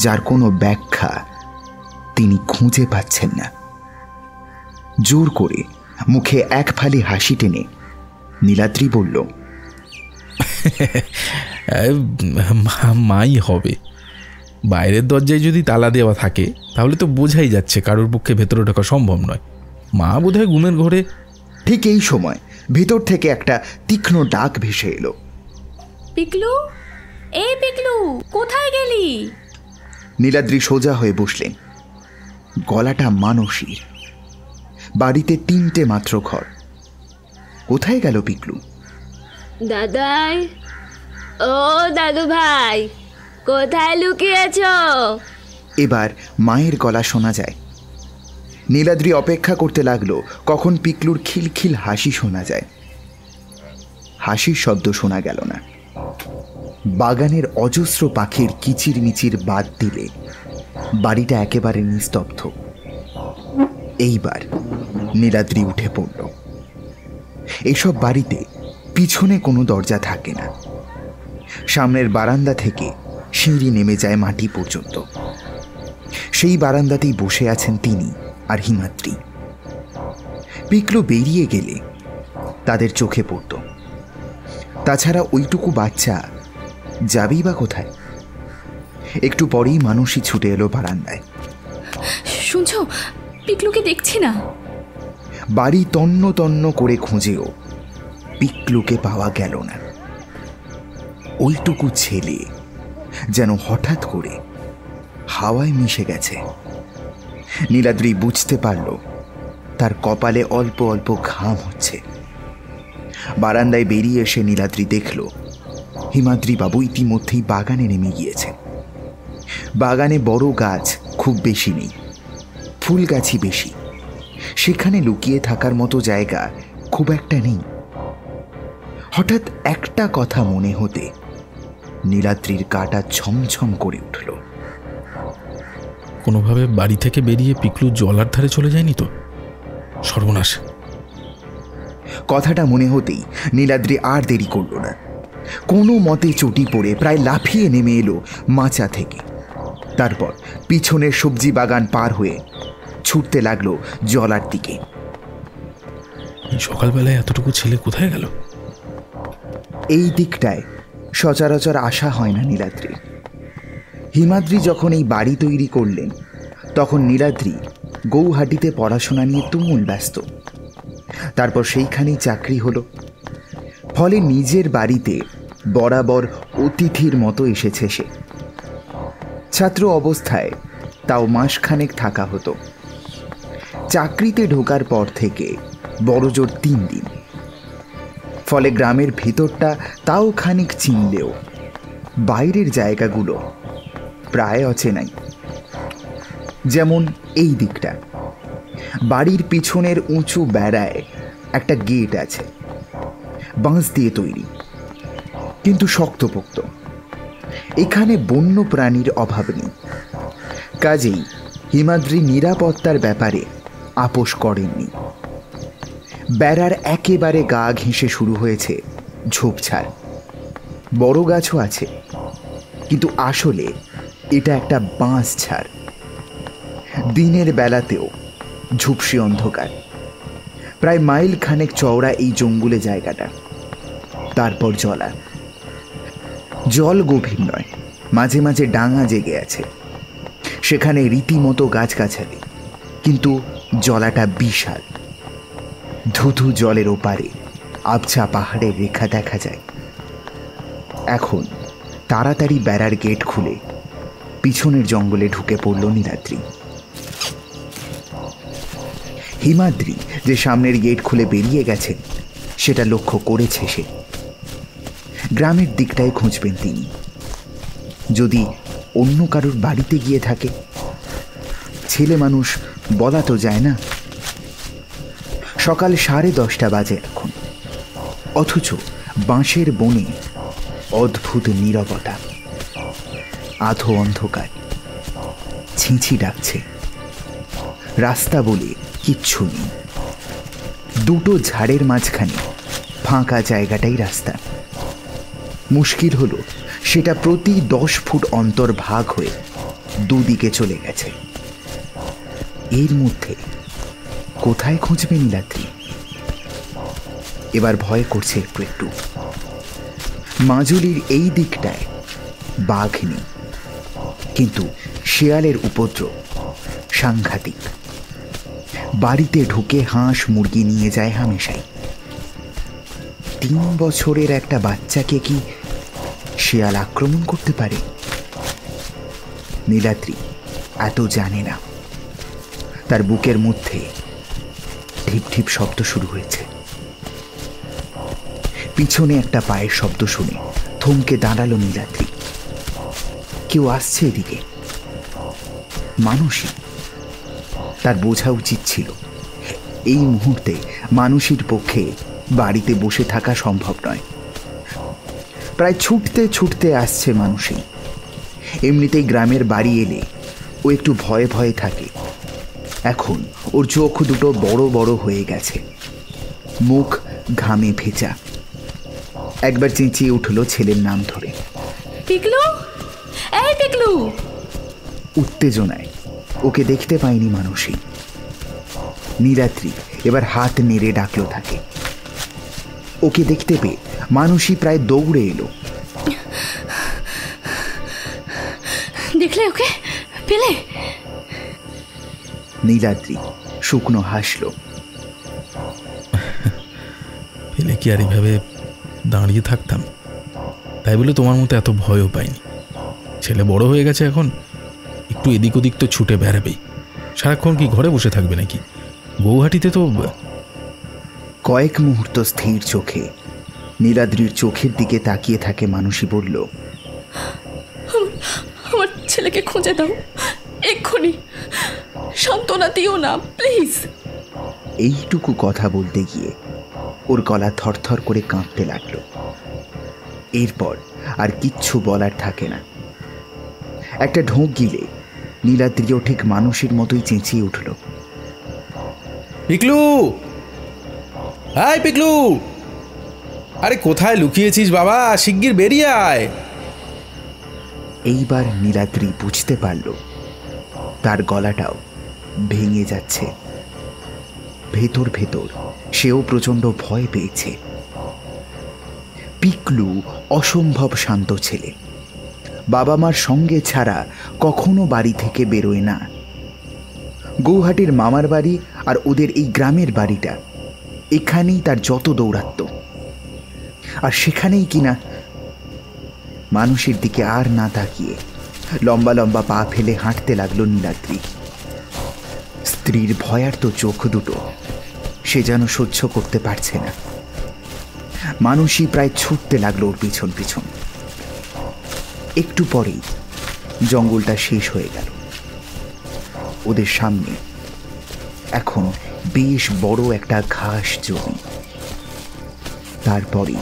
যার কোনো ব্যাখ্যা তিনি খুঁজে পাচ্ছেন না। জোর করে মুখে এক ফালি হাসি টেনে নীলাদ্রি বলল, মাই হবে। বাইরের দরজায় যদি তালা দেওয়া থাকে তাহলে তো বোঝাই যাচ্ছে কারোর পক্ষে ভেতরে ঢোকা সম্ভব নয়। মা বোধহয় ঘুমের ঘরে। ঠিক এই সময় ভিতর থেকে একটা তীক্ষ্ণ ডাক ভেসে এলো, পিকলু, এই পিকলু, কোথায় গেলি? নীলাদ্রি সোজা হয়ে বসলেন। গলাটা মানসীর। বাড়িতে 3টে মাত্র ঘর। কোথায় গেল পিকলু? দাদাই, ও দাদু ভাই, কোথায় লুকিয়েছ? এবার মায়ের গলা শোনা যায়। নীলাদ্রি অপেক্ষা করতে লাগলো কখন পিকলুর খিলখিল হাসি শোনা যায়। হাসির শব্দ শোনা গেল না। বাগানের অজস্র পাখির কিচিরমিচির বাদ দিলে বাড়িটা একেবারে নিস্তব্ধ। এইবার নীলাদ্রি উঠে পড়ল। এইসব বাড়িতে পিছনে কোনো দরজা থাকে না। সামনের বারান্দা থেকে সিঁড়ি নেমে যায় মাটি পর্যন্ত। সেই বারান্দাতেই বসে আছেন তিনি আর হিমাদ্রি। পিকলু বেরিয়ে গেলে তাদের চোখে পড়ত। তাছাড়া ওইটুকু বাচ্চা যাবেই বা কোথায়? একটু পরেই মানুষই ছুটে এলো বারান্দায়। শুনছো, পিকলুকে দেখছি না। বাড়ি তন্ন তন্ন করে খুঁজেও পিকলুকে পাওয়া গেল না। ওইটুকু ছেলে যেন হঠাৎ করে হাওয়ায় মিশে গেছে। নীলাদ্রি বুঝতে পারল তার কপালে অল্প অল্প ঘাম হচ্ছে। বারান্দায় বেরিয়ে এসে নীলাদ্রি দেখল হিমাদ্রি বাবু ইতিমধ্যেই বাগানে নেমে গিয়েছেন। বাগানে বড় গাছ খুব বেশি নেই, ফুল গাছই বেশি। সেখানে লুকিয়ে থাকার মতো জায়গা খুব একটা নেই। হঠাৎ একটা কথা মনে হতে নীলাদ্রির গাটা ছমছম করে উঠল। কোনোভাবে বাড়ি থেকে বেরিয়ে পিকলু জলার ধারে চলে যায়নি তো? সর্বনাশ! কথাটা মনে হতেই নীলাদ্রি আর দেরি করল না। কোনো মতে চটি পড়ে প্রায় লাফিয়ে নেমে এলো মাচা থেকে। তারপর পিছনের সবজি বাগান পার হয়ে ছুটতে লাগলো জলার দিকে। সকালবেলায় এতটুকু ছেলে কোথায় গেল? এই দিকটায় সচরাচর আসা হয় না নীলাদ্রি। হিমাদ্রি যখন এই বাড়ি তৈরি করলেন তখন নীলাদ্রি গৌহাটিতে পড়াশোনা নিয়ে তুমুল ব্যস্ত। তারপর সেইখানেই চাকরি হলো। ফলে নিজের বাড়িতে বরাবর অতিথির মতো এসেছে সে। ছাত্র অবস্থায় তাও মাসখানেক থাকা হতো। চাকরিতে ঢোকার পর থেকে বড়জোর 3 দিন। ফলে গ্রামের ভেতরটা তাও খানিক চিনলেও বাইরের জায়গাগুলো প্রায় অচেনাই। যেমন এই দিকটা, বাড়ির পিছনের উঁচু বেড়ায় একটা গেট আছে, বাঁশ দিয়ে তৈরি, কিন্তু শক্তপোক্ত। এখানে বন্য প্রাণীর অভাব নেই, কাজেই হিমাদ্রি নিরাপত্তার ব্যাপারে আপোষ করেননি। বেড়ার একেবারে গা ঘেঁষে শুরু হয়েছে ঝোপঝাড়। বড় গাছও আছে, কিন্তু আসলে এটা একটা বাঁশ ঝাড়। দিনের বেলাতেও ঝুপসি অন্ধকার। প্রায় মাইল খানেক চওড়া এই জঙ্গলে জায়গাটা। তারপর জল গভীর নয়, মাঝে মাঝে ডাঙা জেগে আছে। সেখানে রীতিমতো গাছগাছালি, কিন্তু জলাটা বিশাল। ধুধু জলের ওপারে আবছা পাহাড়ের রেখা দেখা যায়। এখন তাড়াতাড়ি বেড়ার গেট খুলে পিছনের জঙ্গলে ঢুকে পড়ল নীলাদ্রি। হিমাদ্রি যে সামনের গেট খুলে বেরিয়ে গেছেন সেটা লক্ষ্য করেছে সে। গ্রামের দিকটায় খুঁজবেন তিনি, যদি অন্য কারোর বাড়িতে গিয়ে থাকে। ছেলে মানুষ বলা তো যায় না। সকাল 10:30 বাজে এখন, অথচ বাঁশের বনে অদ্ভুত নীরবতা। আধো অন্ধকার, ছিঁচি ডাকছে। রাস্তা বলে কিচ্ছু নেই। দুটো ঝাড়ের মাঝখানে ফাঁকা জায়গাটাই রাস্তা। মুশকিল হলো সেটা প্রতি 10 ফুট অন্তর ভাগ হয়ে দুদিকে চলে গেছে। এর মধ্যে কোথায় খুঁজবে নীলাদ্রি? এবার ভয় করছে একটু একটু। মাজুলির এই দিকটায় বাঘ নেই, কিন্তু শেয়ালের উপদ্রব সাংঘাতিক। বাড়িতে ঢুকে হাঁস মুরগি নিয়ে যায় হামেশাই। 3 বছরের একটা বাচ্চাকে কি শেয়াল আক্রমণ করতে পারে? নীলাদ্রি এত জানে না। তার বুকের মধ্যে ঢিপ ঢিপ শব্দ শুরু হয়েছে। পিছনে একটা পায়ের শব্দ শুনে থমকে দাঁড়ালো নীলাদ্রি। কেউ আসছে এদিকে। মানুষই। তার বোঝা উচিত ছিল এই মুহূর্তে মানুষের পক্ষে বাড়িতে বসে থাকা সম্ভব নয়। প্রায় ছুটতে ছুটতে আসছে মানুষই। এমনিতেই গ্রামের বাড়ি এলে ও একটু ভয়ে ভয়ে থাকে। এখন ওর চোখ দুটো বড় বড় হয়ে গেছে, মুখ ঘামে ভেজা। একবার চেঁচিয়ে উঠল ছেলের নাম ধরে, পিকলু, এই পিকলু। উত্তেজনায় ওকে দেখতে পায়নি মানুষই। নীলাদ্রি এবার হাত নেড়ে ডাকলো তাকে। ওকে দেখতে পেয়ে মানুষই প্রায় দৌড়ে এলো। দেখলে ওকে? পেলে? নীলাদ্রি শুকনো হাসল। পেলে কি আর এইভাবে দাঁড়িয়ে থাকতাম? তাই বলে তোমার মতো এত ভয়ও পাইনি। ছেলে বড় হয়ে গেছে, এখন একটু এদিক ওদিক তো ছুটে বেড়াবেই। সারাক্ষণ কি ঘরে বসে থাকবে নাকি? গৌহাটিতে তো। কয়েক মুহূর্ত স্থির চোখে নীলাদ্রির চোখের দিকে তাকিয়ে থাকে মানুষই বলল, আমার ছেলেকে খুঁজে দাও এক্ষুনি, সান্ত্বনা দিও না প্লিজ। এইটুকু কথা বলতে গিয়ে ওর গলা থরথর করে কাঁপতে লাগলো। এরপর আর কিচ্ছু বলার থাকে না। একটা ঢোক গিলে নীলাদ্রিও ঠিক মানুষের মতোই চেঁচিয়ে উঠল, পিকলু! হাই পিকলু! আরে কোথায় লুকিয়েছিস বাবা? শিগগির বেরিয়ে আয়। এইবার নীলাদ্রি বুঝতে পারল তার গলাটাও ভেঙে যাচ্ছে। ভেতর ভেতর সেও প্রচণ্ড ভয় পেয়েছে। পিকলু অসম্ভব শান্ত ছেলে। বাবা মার সঙ্গে ছাড়া কখনো বাড়ি থেকে বেরোয় না। গৌহাটির মামার বাড়ি আর ওদের এই গ্রামের বাড়িটা, এখানেই তার যত দৌরাত্ম। আর সেখানেই কিনা মানুষের দিকে আর না তাকিয়ে লম্বা লম্বা পা ফেলে হাঁটতে লাগলো নীলাদ্রি। স্ত্রীর ভয়ার্ত চোখ দুটো সে যেন সহ্য করতে পারছে না। মানুষই প্রায় ছুটতে লাগলো ওর পিছন পিছন। একটু পরেই জঙ্গলটা শেষ হয়ে গেল। ওদের সামনে এখন বেশ বড় একটা ঘাস জমি। তারপরে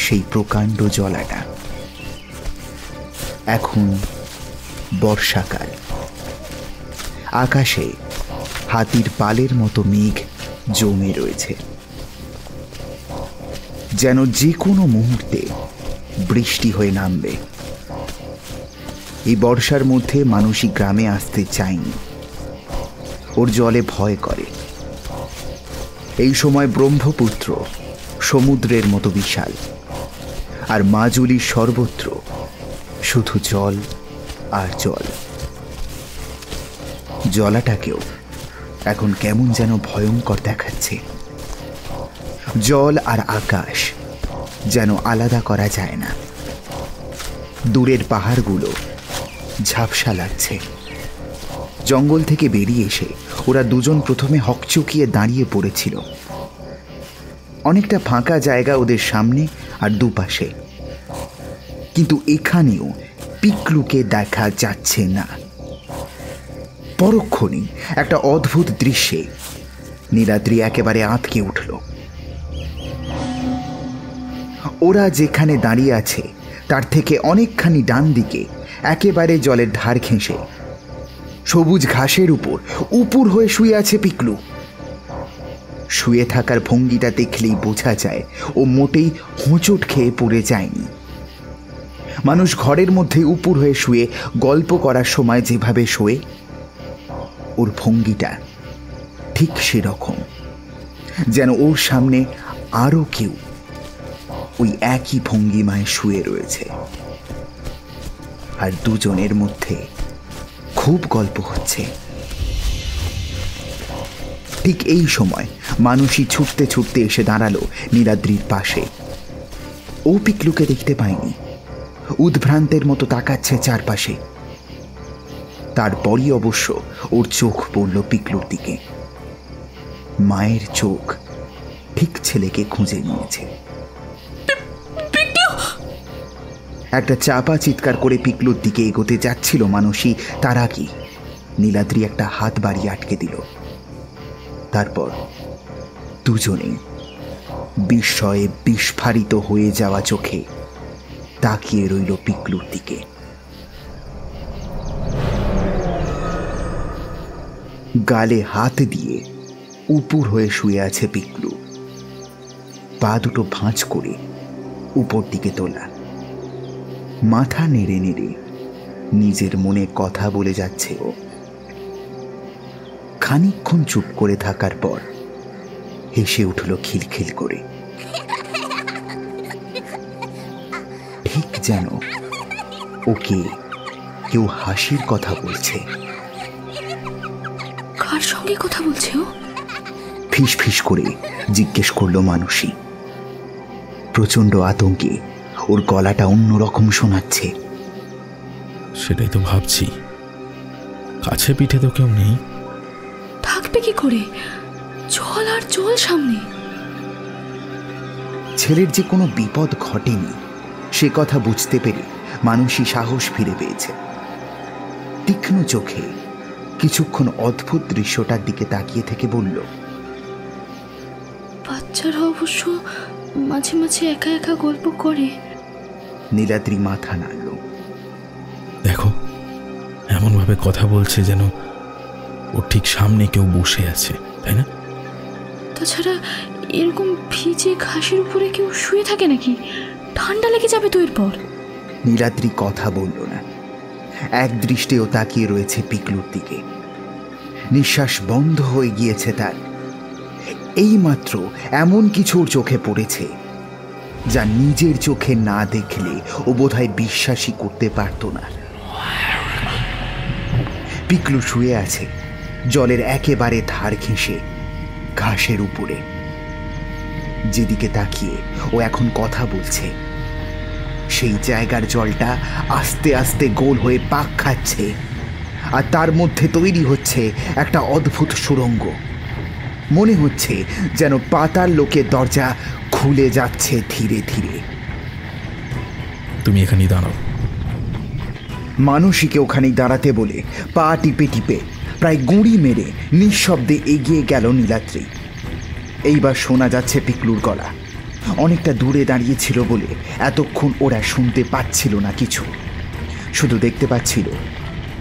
সেই প্রকাণ্ড জলাটা। এখন বর্ষাকাল। আকাশে হাতির পালের মতো মেঘ জমে রয়েছে, যেন যে কোনো মুহূর্তে বৃষ্টি হয়ে নামবে। এই বর্ষার মধ্যে মানুষই গ্রামে আসতে চায়নি, ওর জলে ভয় করে। এই সময় ব্রহ্মপুত্র সমুদ্রের মতো বিশাল, আর মাজুলির সর্বত্র শুধু জল আর জল। জলাটাকেও এখন কেমন যেন ভয়ঙ্কর দেখাচ্ছে। জল আর আকাশ যেন আলাদা করা যায় না। দূরের পাহাড়গুলো ঝাপসা লাগছে। জঙ্গল থেকে বেরিয়ে এসে ওরা দুজন প্রথমে হকচকিয়ে দাঁড়িয়ে পড়েছিল। অনেকটা ফাঁকা জায়গা ওদের সামনে আর দুপাশে, কিন্তু এখানেও পিকলুকে দেখা যাচ্ছে না। পরক্ষণেই একটা অদ্ভুত দৃশ্যে নীলাদ্রি একেবারে আঁতকে উঠল। ওরা যেখানে দাঁড়িয়ে আছে তার থেকে অনেকখানি ডান দিকে, একেবারে জলের ধার ঘেঁষে সবুজ ঘাসের উপর উপুর হয়ে শুয়ে আছে পিকলু। শুয়ে থাকার ভঙ্গিটা দেখলেই বোঝা যায় ও মোটেই হোঁচট খেয়ে পড়ে যায়নি। মানুষ ঘরের মধ্যে উপুর হয়ে শুয়ে গল্প করার সময় যেভাবে শোয়ে, ওর ভঙ্গিটা ঠিক সেরকম, যেন ওর সামনে আরো কেউ ওই একই ভঙ্গিমায় শুয়ে রয়েছে। আর দুজনের মধ্যে খুব গল্প হচ্ছে। ঠিক এই সময় মানুষই ছুটতে ছুটতে এসে দাঁড়ালো নীলাদ্রির পাশে। ও পিকলুকে দেখতে পায়নি, উদ্ভ্রান্তের মতো তাকাচ্ছে চারপাশে। তারপরই অবশ্য ওর চোখ পড়ল পিকলুর দিকে। মায়ের চোখ ঠিক ছেলেকে খুঁজে নিয়েছে। একটা চাপা চিৎকার করে পিকলুর দিকে এগোতে যাচ্ছিল মানুষই, তার আগে নীলাদ্রি একটা হাত বাড়িয়ে আটকে দিল। তারপর দুজনে বিস্ময়ে বিস্ফারিত হয়ে যাওয়া চোখে তাকিয়ে রইল পিকলুর দিকে। গালে হাত দিয়ে উপুর হয়ে শুয়ে আছে পিকলু, পা দুটো ভাঁজ করে উপর দিকে তোলা। মাথা নেড়ে নেড়ে নিজের মনে কথা বলে যাচ্ছে ও। খানিকক্ষণ চুপ করে থাকার পর হেসে উঠল খিলখিল করে, ঠিক যেন ওকে কেউ হাসির কথা বলছে। কার সঙ্গে কথা বলছে ও? ফিস ফিস করে জিজ্ঞেস করলো মানুষই। প্রচন্ড আতঙ্কে ওর গলাটা অন্যরকম শোনাচ্ছে। সেটাই তো ভাবছি, কাছে পিঠে তো কেউ নেই। থাকবে কি করে? জল আর জল সামনে। ছেলের যে কোনো বিপদ ঘটেনি সে কথা বুঝতে পেরে মানুষই সাহস ফিরে পেয়েছে। তীক্ষ্ণ চোখে কিছুক্ষণ অদ্ভুত দৃশ্যটার দিকে তাকিয়ে থেকে বলল, বাচ্চারা অবশ্য মাঝে মাঝে একা একা গল্প করে। নীলাদ্রি মাথা নাড়ল। দেখো, এমনভাবে কথা বলছে যেন ওর ঠিক সামনে কেউ বসে আছে, তাই না? তাছাড়া এরকম ভিজে ঘাসের উপরে কেউ শুয়ে থাকে নাকি? ঠান্ডা লেগে যাবে তো এরপর। নীলাদ্রি কথা বলল না, এক দৃষ্টিও তাকিয়ে রয়েছে পিকলুর দিকে। নিঃশ্বাস বন্ধ হয়ে গিয়েছে তার। এইমাত্র এমন কিছুর চোখে পড়েছে যা নিজের চোখে না দেখলে ও বোধহয় বিশ্বাসই করতে পারত না। পিকলু শুয়ে আছে জলের একেবারে ধার ঘেঁষে ঘাসের উপরে। যেদিকে তাকিয়ে ও এখন কথা বলছে সেই জায়গার জলটা আস্তে আস্তে গোল হয়ে পাক খাচ্ছে, আর তার মধ্যে তৈরি হচ্ছে একটা অদ্ভুত সুড়ঙ্গ। মনে হচ্ছে যেন পাতাল লোকের দরজা খুলে যাচ্ছে ধীরে ধীরে। তুমি এখানেই দাঁড়াও। মানসীকে ওখানেই দাঁড়াতে বলে পা টিপে টিপে প্রায় গুঁড়ি মেরে নিঃশব্দে এগিয়ে গেল নীলাদ্রি। এইবার শোনা যাচ্ছে পিকলুর গলা। অনেকটা দূরে দাঁড়িয়েছিল বলে এতক্ষণ ওরা শুনতে পাচ্ছিল না কিছু, শুধু দেখতে পাচ্ছিল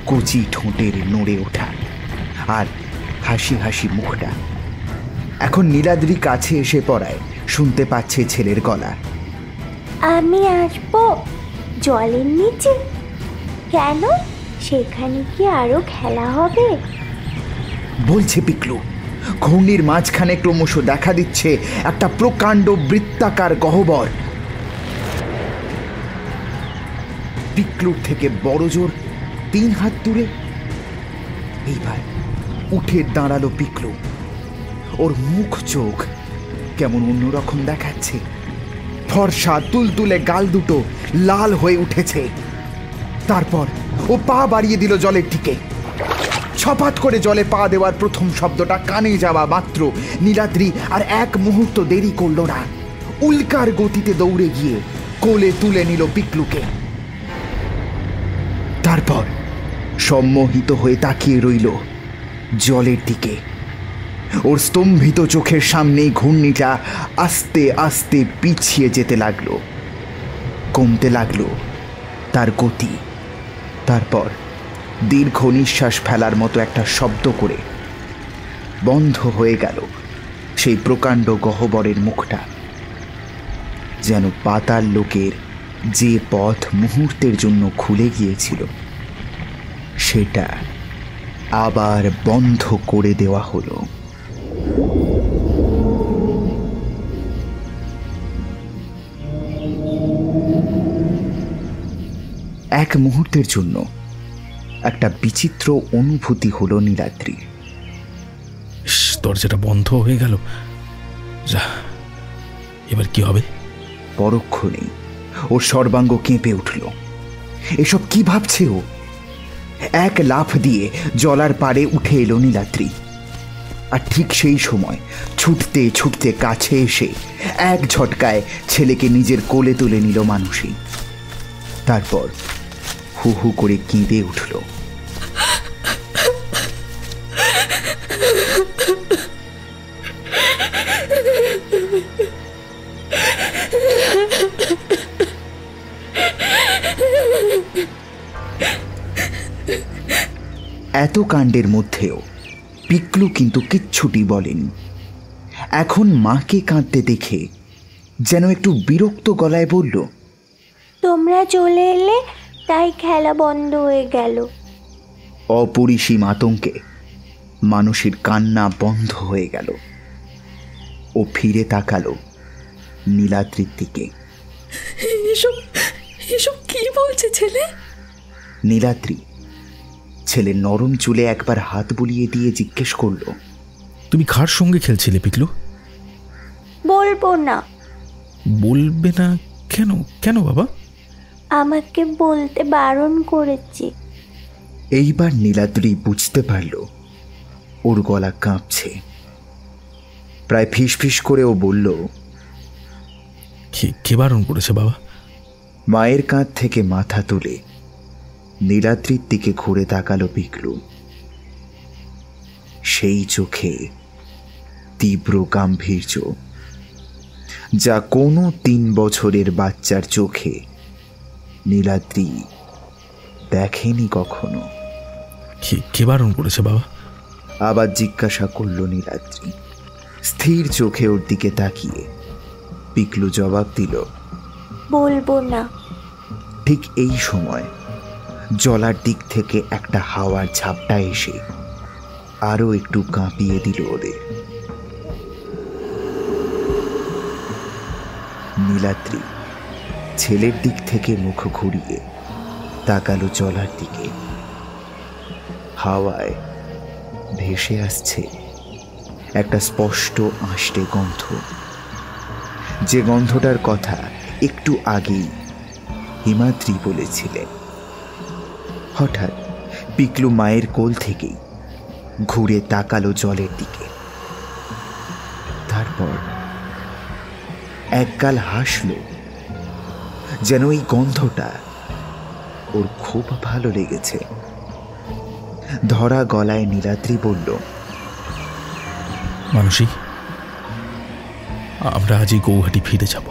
কচি ঠোঁটের নড়ে ওঠা আর হাসি হাসি মুখটা। এখন নীলাদ্রি কাছে এসে পড়ায় শুনতে পাচ্ছে ছেলের গলা। আমি আসবো জলের নিচে? কেন, সেখানে কি আরো খেলা হবে? বলছে পিকলু। ঘূর্ণির মাঝখানে ক্রমশ দেখা দিচ্ছে একটা প্রকাণ্ড বৃত্তাকার গহ্বর। পিকলুর থেকে বড় জোর 3 হাত দূরে। এইবার উঠে দাঁড়ালো পিকলু। ওর মুখ চোখ কেমন অন্যরকম দেখাচ্ছে। ফর্সা তুলতুলে গাল দুটো লাল হয়ে উঠেছে। তারপর ও পা বাড়িয়ে দিল জলের দিকে। ছপাত করে জলে পা দেওয়ার প্রথম শব্দটা কানে যাওয়া মাত্র নীলাদ্রি আর এক মুহূর্ত দেরি করল না। উল্কার গতিতে দৌড়ে গিয়ে কোলে তুলে নিল পিকলুকে। তারপর সম্মোহিত হয়ে তাকিয়ে রইল জলের দিকে। ওর স্তম্ভিত চোখের সামনেই ঘূর্ণিটা আস্তে আস্তে পিছিয়ে যেতে লাগলো, কমতে লাগলো তার গতি। তারপর দীর্ঘ নিঃশ্বাস ফেলার মতো একটা শব্দ করে বন্ধ হয়ে গেল সেই প্রকাণ্ড গহ্বরের মুখটা। যেন পাতাল লোকের যে পথ মুহূর্তের জন্য খুলে গিয়েছিল সেটা আবার বন্ধ করে দেওয়া হলো। এক মুহূর্তের জন্য একটা বিচিত্র অনুভূতি হলো নীলাদ্রির। দরজাটা বন্ধ হয়ে গেল। যা, এবার কি হবে? পরক্ষণেই ওর সর্বাঙ্গ কেঁপে উঠল। এসব কি ভাবছে ও? এক লাফ দিয়ে জলার পাড়ে উঠে এলো নীলাদ্রি। আর ঠিক সেই সময় ছুটতে ছুটতে কাছে এসে এক ঝটকায় ছেলেকে নিজের কোলে তুলে নিল মানসী। তারপর হু হু করে কেঁদে উঠল। এত কাণ্ডের মধ্যেও পিকলু কিন্তু কিচ্ছুটি বলেনি। এখন মাকে কাঁদতে দেখে যেন একটু বিরক্ত গলায় বলল, তোমরা চলে এলে তাই খেলা বন্ধ হয়ে গেল। অপরিসীম আতঙ্কে মানসীর কান্না বন্ধ হয়ে গেল। ও ফিরে তাকালো নীলাদ্রির দিকে। এসব কি বলছে ছেলে? নীলাদ্রি ছেলের নরম চুলে একবার হাত বুলিয়ে দিয়ে জিজ্ঞেস করলো, তুমি কার সঙ্গে খেলছিলে পিকলু? বলবো না। বলবে না কেন? কেন বাবা? আমাকে বলতে বারণ করেছি। এইবার নীলাদ্রি বুঝতে পারল ওর গলা কাঁপছে। প্রায় ফিসফিস করে ও বলল, কে বারণ করেছে বাবা? মায়ের কাঁধ থেকে মাথা তুলে নীলাদ্রির দিকে ঘুরে তাকালো পিকলু। সেই চোখে তীব্র গাম্ভীর্য, যা কোনো 3 বছরের বাচ্চার চোখে নীলাদ্রি দেখেনি কখনো। কে বারণ করেছে বাবা? আবার জিজ্ঞাসা করল নীলাদ্রি। স্থির চোখে ওর দিকে তাকিয়ে পিকলু জবাব দিল, বলবো না। ঠিক এই সময় জলার দিক থেকে একটা হাওয়ার ঝাপটা এসে আরো একটু কাঁপিয়ে দিল ওদের। নীলাদ্রি ছেলের দিক থেকে মুখ ঘুরিয়ে তাকালো জলার দিকে। হাওয়ায় ভেসে আসছে একটা স্পষ্ট আঁশটে গন্ধ, যে গন্ধটার কথা একটু আগেই হিমাদ্রি বলেছিলেন। হঠাৎ পিকলু মায়ের কোল থেকেই ঘুরে তাকালো জলের দিকে। তারপর একগাল হাসল, যেন এই গন্ধটা ওর খুব ভালো লেগেছে। ধরা গলায় নীলাদ্রি বলল, মানসী, আমরা আজই গৌহাটি ফিরে যাব।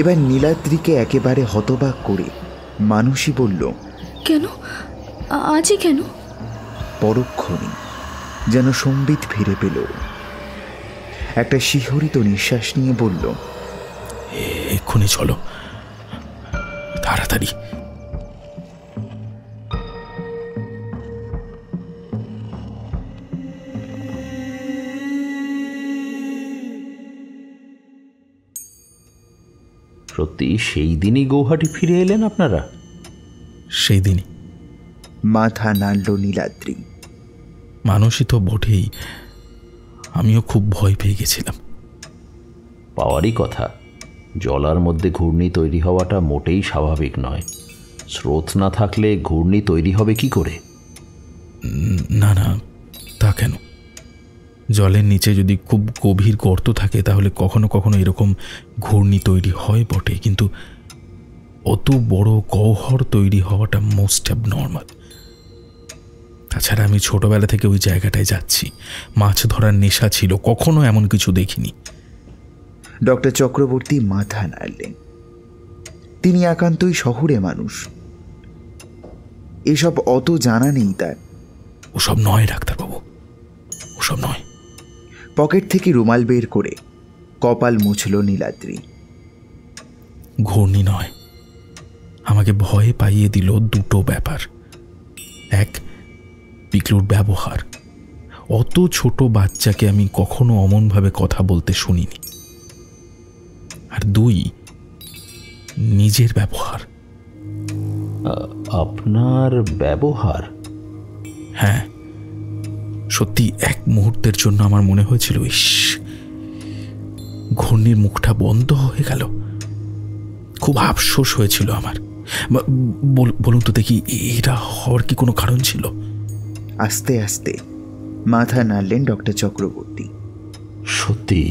এবার নীলাদ্রিকে একেবারে হতবাক করে মানসী বলল, কেন? আজই কেন? পরক্ষণে যেন সম্বিত ফিরে পেল। একটা শিহরিত নিঃশ্বাস নিয়ে বলল, এক্ষুনি চলো, তাড়াতাড়ি। সত্যি সেই দিনই গৌহাটি ফিরে এলেন আপনারা? সেই দিনই। মাথা নাড়ল নীলাদ্রি। মানসী তো বটেই, আমিও খুব ভয় পেয়ে গেছিলাম। পাওয়ারই কথা। জলার মধ্যে ঘূর্ণি তৈরি হওয়াটা মোটেই স্বাভাবিক নয়। স্রোত না থাকলে ঘূর্ণি তৈরি হবে কি করে? না না, তা কেন? জলের নিচে যদি খুব গভীর গর্ত থাকে তাহলে কখনো কখনো এরকম ঘূর্ণি তৈরি হয় বটে, কিন্তু অত বড় গহ্বর তৈরি হওয়াটা মোস্ট অ্যাবনর্মাল। তাছাড়া আমি ছোটবেলা থেকে ওই জায়গাটায় যাচ্ছি, মাছ ধরার নেশা ছিল, কখনো এমন কিছু দেখিনি। ডক্টর চক্রবর্তী মাথা নাড়লেন। তিনি একান্তই শহুরে মানুষ, এসব অত জানা নেই তার। ওসব নয় ডাক্তারবাবু, ওসব নয়। পকেট থেকে রুমাল বের করে কপাল মুছল নীলাদ্রি। ঘূর্ণি নয়, আমাকে ভয়ে পাইয়ে দিল দুটো ব্যাপার। এক, পিকলুর ব্যবহার। অত ছোট বাচ্চাকে আমি কখনো অমনভাবে কথা বলতে শুনিনি। আর দুই, নিজের ব্যবহার। আপনার ব্যবহার? হ্যাঁ, সত্যি এক মুহূর্তের জন্য আমার মনে হয়েছিল, ইস, ঘূর্ণির মুখটা বন্ধ হয়ে গেল। খুব আফসোস হয়েছিল আমার। বলুন তো দেখি, এটা হওয়ার কি কোনো কারণ ছিল? আস্তে আস্তে মাথা নাড়লেন ডক্টর চক্রবর্তী। সত্যি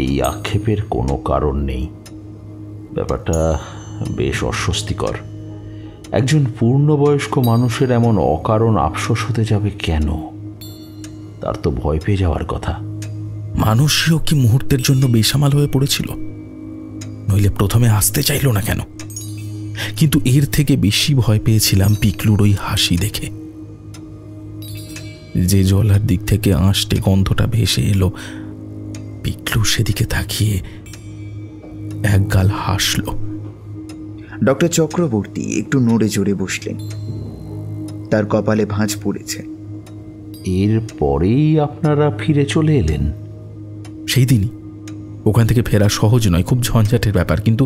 এই আক্ষেপের কোনো কারণ নেই। ব্যাপারটা বেশ অস্বস্তিকর। একজন পূর্ণবয়স্ক মানুষের এমন অকারণ আফসোস হতে যাবে কেন? তার তো ভয় পেয়ে যাওয়ার কথা। মানুষও কি মুহূর্তের জন্য বেসামাল হয়ে পড়েছিল? নইলে প্রথমে আসতে চাইল না কেন? কিন্তু এর থেকে বেশি ভয় পেয়েছিলাম পিকলুর ওই হাসি দেখে। যে জলার দিক থেকে আঁশটে গন্ধটা ভেসে এলো, পিকলু সেদিকে তাকিয়ে একগাল হাসল। ডক্টর চক্রবর্তী একটু নড়ে চড়ে বসলেন। তার কপালে ভাঁজ পড়েছে। এর পরেই আপনারা ফিরে চলে এলেন? সেই দিনই। ওখান থেকে ফেরা সহজ নয়, খুব ঝঞ্ঝাটের ব্যাপার, কিন্তু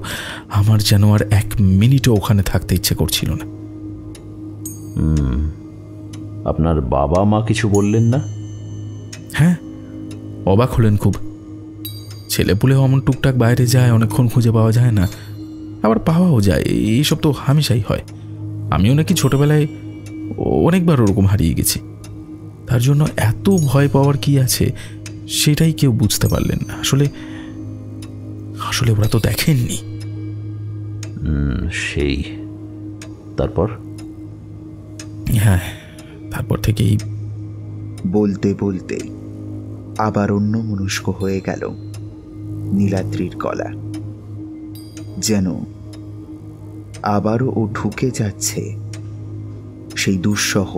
আমার যেন আর এক মিনিটও ওখানে থাকতে ইচ্ছে করছিল না। আপনার বাবা মা কিছু বললেন না? হ্যাঁ, অবাক হলেন খুব। ছেলেপুলেও অমন টুকটাক বাইরে যায়, অনেকক্ষণ খুঁজে পাওয়া যায় না, আবার পাওয়াও যায়, এইসব তো হামেশাই হয়। আমিও নাকি ছোটবেলায় অনেকবার ওরকম হারিয়ে গেছি। তার জন্য এত ভয় পাওয়ার কি আছে সেটাই কেউ বুঝতে পারলেন না। আসলে আসলে ওরা তো দেখেননি। সেই তারপর? হ্যাঁ, তারপর থেকেই। বলতে বলতে আবার অন্যমনস্ক হয়ে গেল নীলাদ্রির গলা, যেন আবারও ও ঢুকে যাচ্ছে সেই দুঃসহ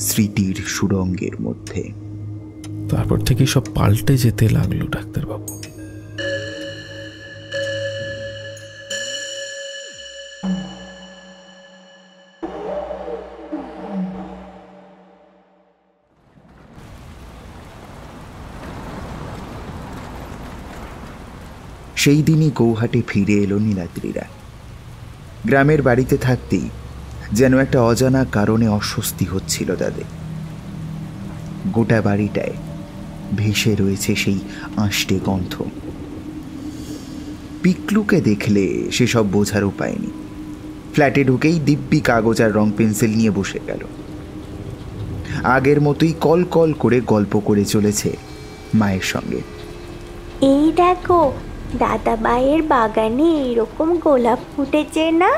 স্মৃতির সুড়ঙ্গের মধ্যে। তারপর থেকে সব পাল্টে যেতে লাগলো ডাক্তারবাবু। সেই দিনই গৌহাটে ফিরে এলো নীলাদ্রিরা। গ্রামের বাড়িতে থাকতেই যেন একটা অজানা কারণে অস্বস্তি হচ্ছিল তাদের। গোটা বাড়িটায় ভেসে রয়েছে সেই আঁশটে গন্ধ। পিকলুকে দেখলে সেসব বোঝার উপায় নেই। ফ্ল্যাটে ঢুকেই দিব্যি কাগজ আর রং পেন্সিল নিয়ে বসে গেল। আগের মতোই কল কল করে গল্প করে চলেছে মায়ের সঙ্গে। এই দেখো, দাদা ভাইয়ের বাগানে এইরকম গোলাপ ফুটেছে না,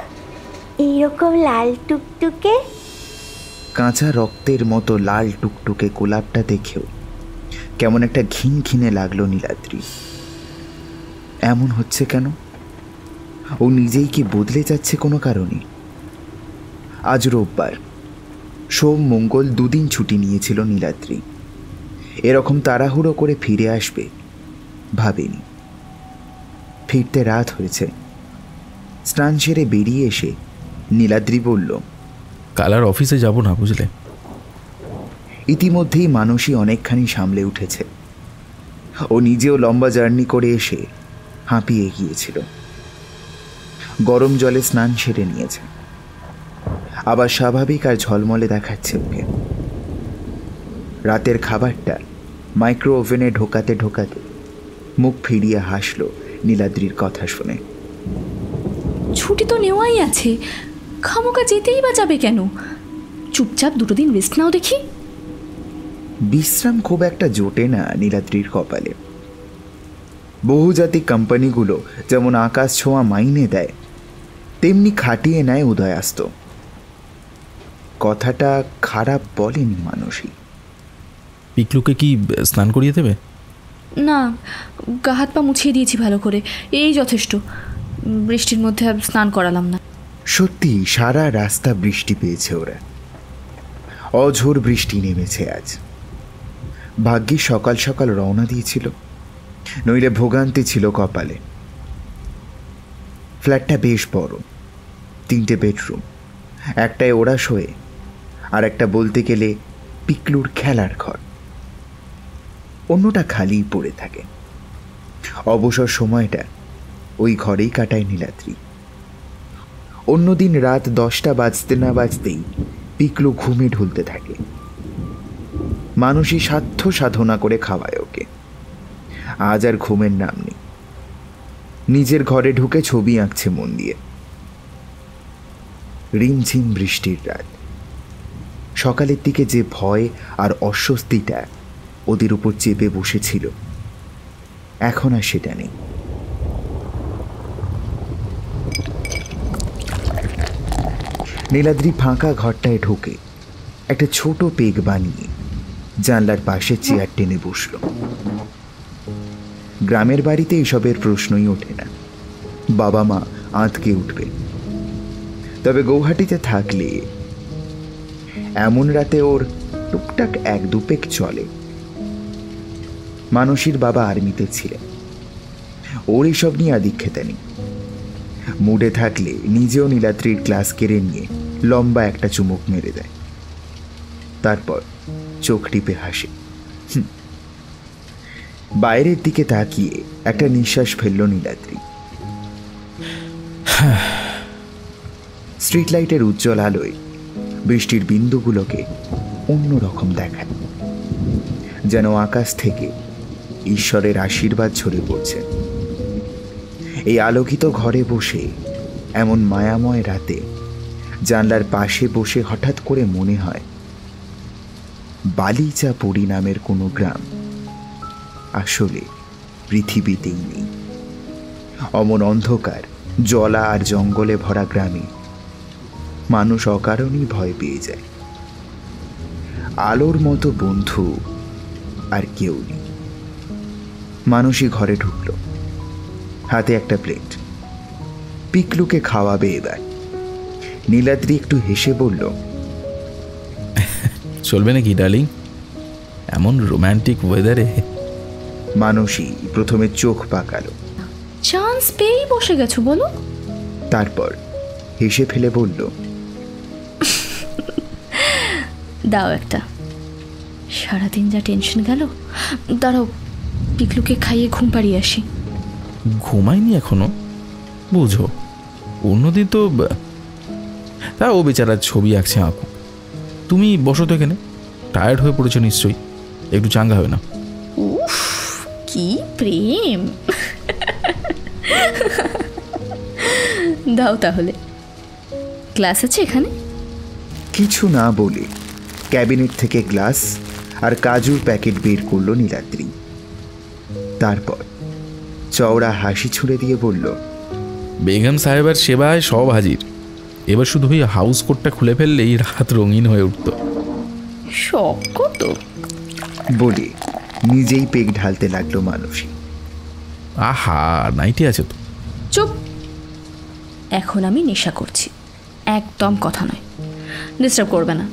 এইরকম লাল টুকটুকে। কাঁচা রক্তের মতো লাল টুকটুকে গোলাপটা দেখেও কেমন একটা ঘিন ঘিনে লাগলো নীলাদ্রি। এমন হচ্ছে কেন? ও নিজেই কি বদলে যাচ্ছে কোনো কারণে? আজ রোববার, সোম মঙ্গল দুদিন ছুটি নিয়েছিল নীলাদ্রি। এরকম তাড়াহুড়ো করে ফিরে আসবে ভাবেনি। ফিরতে রাত হয়েছে। স্নান সেরে বেরিয়ে এসে নীলাদ্রি বলল, কাল আর অফিসে যাব না, বুঝলে। ইতিমধ্যেই মানুষই অনেকখানি সামলে উঠেছে। ও নিজেও লম্বা জার্নি করে এসে হাঁপিয়ে গিয়েছিল। গরম জলে স্নান সেরে নিয়েছে, আবার স্বাভাবিক আর ঝলমলে দেখাচ্ছে ওকে। রাতের খাবারটা মাইক্রো ওভেনে ঢোকাতে ঢোকাতে মুখ ফিরিয়ে হাসলো নীলাদ্রির কথা শুনে। ছুটি তো নেওয়াই আছে, খামোকা যেতেই বা যাবে কেন? চুপচাপ 2 দিন রেস্ট নাও দেখি। বিশ্রাম খুব একটা জোটে না নীলাদ্রির কপালে। বহুজাতিক কোম্পানিগুলো যেমন আকাশ ছোঁয়া মাইনে দেয়, তেমনি খাটিয়ে নেয় উদয়াস্ত। কথাটা খারাপ বলেনি মানুষই। পিকলুকে কি স্নান করিয়ে দেবে? না, গা হাত পা মুছিয়ে দিয়েছি ভালো করে, এই যথেষ্ট। বৃষ্টির মধ্যে আর স্নান করালাম না। সত্যি সারা রাস্তা বৃষ্টি পেয়েছে ওরা। অঝোর বৃষ্টি নেমেছে আজ। ভাগ্যিস সকাল সকাল রওনা দিয়েছিল, নইলে ভোগান্তি ছিল কপালে। ফ্ল্যাটটা বেশ বড়, 3টে বেডরুম, একটায় ওরা শোয়ে, আর একটা বলতে গেলে পিকলুর খেলার ঘর। অন্যটা খালিই পড়ে থাকে। অবসর সময়টা ওই ঘরেই কাটায় নীলাদ্রি। অন্যদিন রাত 10টা বাজতে না বাজতেই পিকলু ঘুমে ঢুলতে থাকে। মানুষই সাধ্য সাধনা করে খাওয়ায় ওকে। আজ আর ঘুমের নাম নেই। নিজের ঘরে ঢুকে ছবি আঁকছে মন দিয়ে। রিমঝিম বৃষ্টির রাত। সকালের দিকে যে ভয় আর অস্বস্তিটা ওদের উপর চেপে বসেছিল, এখন আর সেটা নেই। নীলাদ্রি ফাঁকা ঘরটায় ঢুকে একটা ছোট পেগ বানিয়ে জানলার পাশে চেয়ার টেনে বসল। গ্রামের বাড়িতে এসবের প্রশ্নই ওঠে না, বাবা মা আঁতকে উঠবে। তবে গৌহাটিতে থাকলে এমন রাতে ওর টুকটাক 1-2 পেগ চলে। মানসীর বাবা আর্মিতে ছিলেন, ওর এসব নিয়ে আদিক্ষেতা নেই। মুডে থাকলে নিজেও নীলাদ্রির ক্লাস কেড়ে নিয়ে লম্বা একটা চুমুক মেরে দেয়, তারপর চোখ টিপে হাসে। বাইরের দিকে তাকিয়ে একটা নিঃশ্বাস ফেলল নীলাদ্রি। স্ট্রিট লাইটের উজ্জ্বল আলোয় বৃষ্টির বিন্দুগুলোকে অন্যরকম দেখায়, যেন আকাশ থেকে ঈশ্বরের আশীর্বাদ ঝরে পড়ছে। এই আলোকিত ঘরে বসে এমন মায়াময় রাতে জানলার পাশে বসে হঠাৎ করে মনে হয় বালিচাপুরি নামের কোনো গ্রাম আসলে পৃথিবীতেই নেই। অমন অন্ধকার, জলা আর জঙ্গলে ভরা গ্রামে মানুষ অকারণেই ভয় পেয়ে যায়। আলোর মতো বন্ধু আর কেউ নেই। মানুষই ঘরে ঢুকল, হাতে একটা প্লেট। পিকলুকে খাওয়াবে এবার। নীলাদ্রি একটু হেসে বলল, চলবে নাকি ডার্লিং, এমন রোম্যান্টিক ওয়েদারে? মানুষই প্রথমে চোখ পাকালো, চান্স পেয়েই বসে গেছো বলো। তারপর হেসে ফেলে বলল, দাও একটা। সারাদিন যা টেনশন গেল। দাঁড়াও, পিকলুকে খাইয়ে ঘুম পাড়িয়ে আসি। ঘুমায়নি এখনো, বুঝো। অন্যদিন তো তা ও বেচারা ছবি আঁকছে, আঁকো। তুমি বসো তো এখানে, টায়ার্ড হয়ে পড়েছো নিশ্চয়ই, একটু চাঙ্গা হবে না? উফ, কি প্রেম! দাও তাহলে। গ্লাস আছে এখানে? কিছু না বলে ক্যাবিনেট থেকে গ্লাস আর কাজুর প্যাকেট বের করলো নীলাদ্রি। তারপর চওড়া হাসি ছুড়ে দিয়ে বলল, বেগম সাহেবের সেবায় সব হাজির। এবার শুধু ওই হাউস কোটটা খুলে ফেললেই রাত রঙিন হয়ে উঠত। শখ কত! বলে নিজেই পেক ঢালতে লাগলো মানসী। আহা, নাইটি আছে তো। চুপ! এখন আমি নেশা করছি, একদম কথা নয়। ডিস্টার্ব করবে না,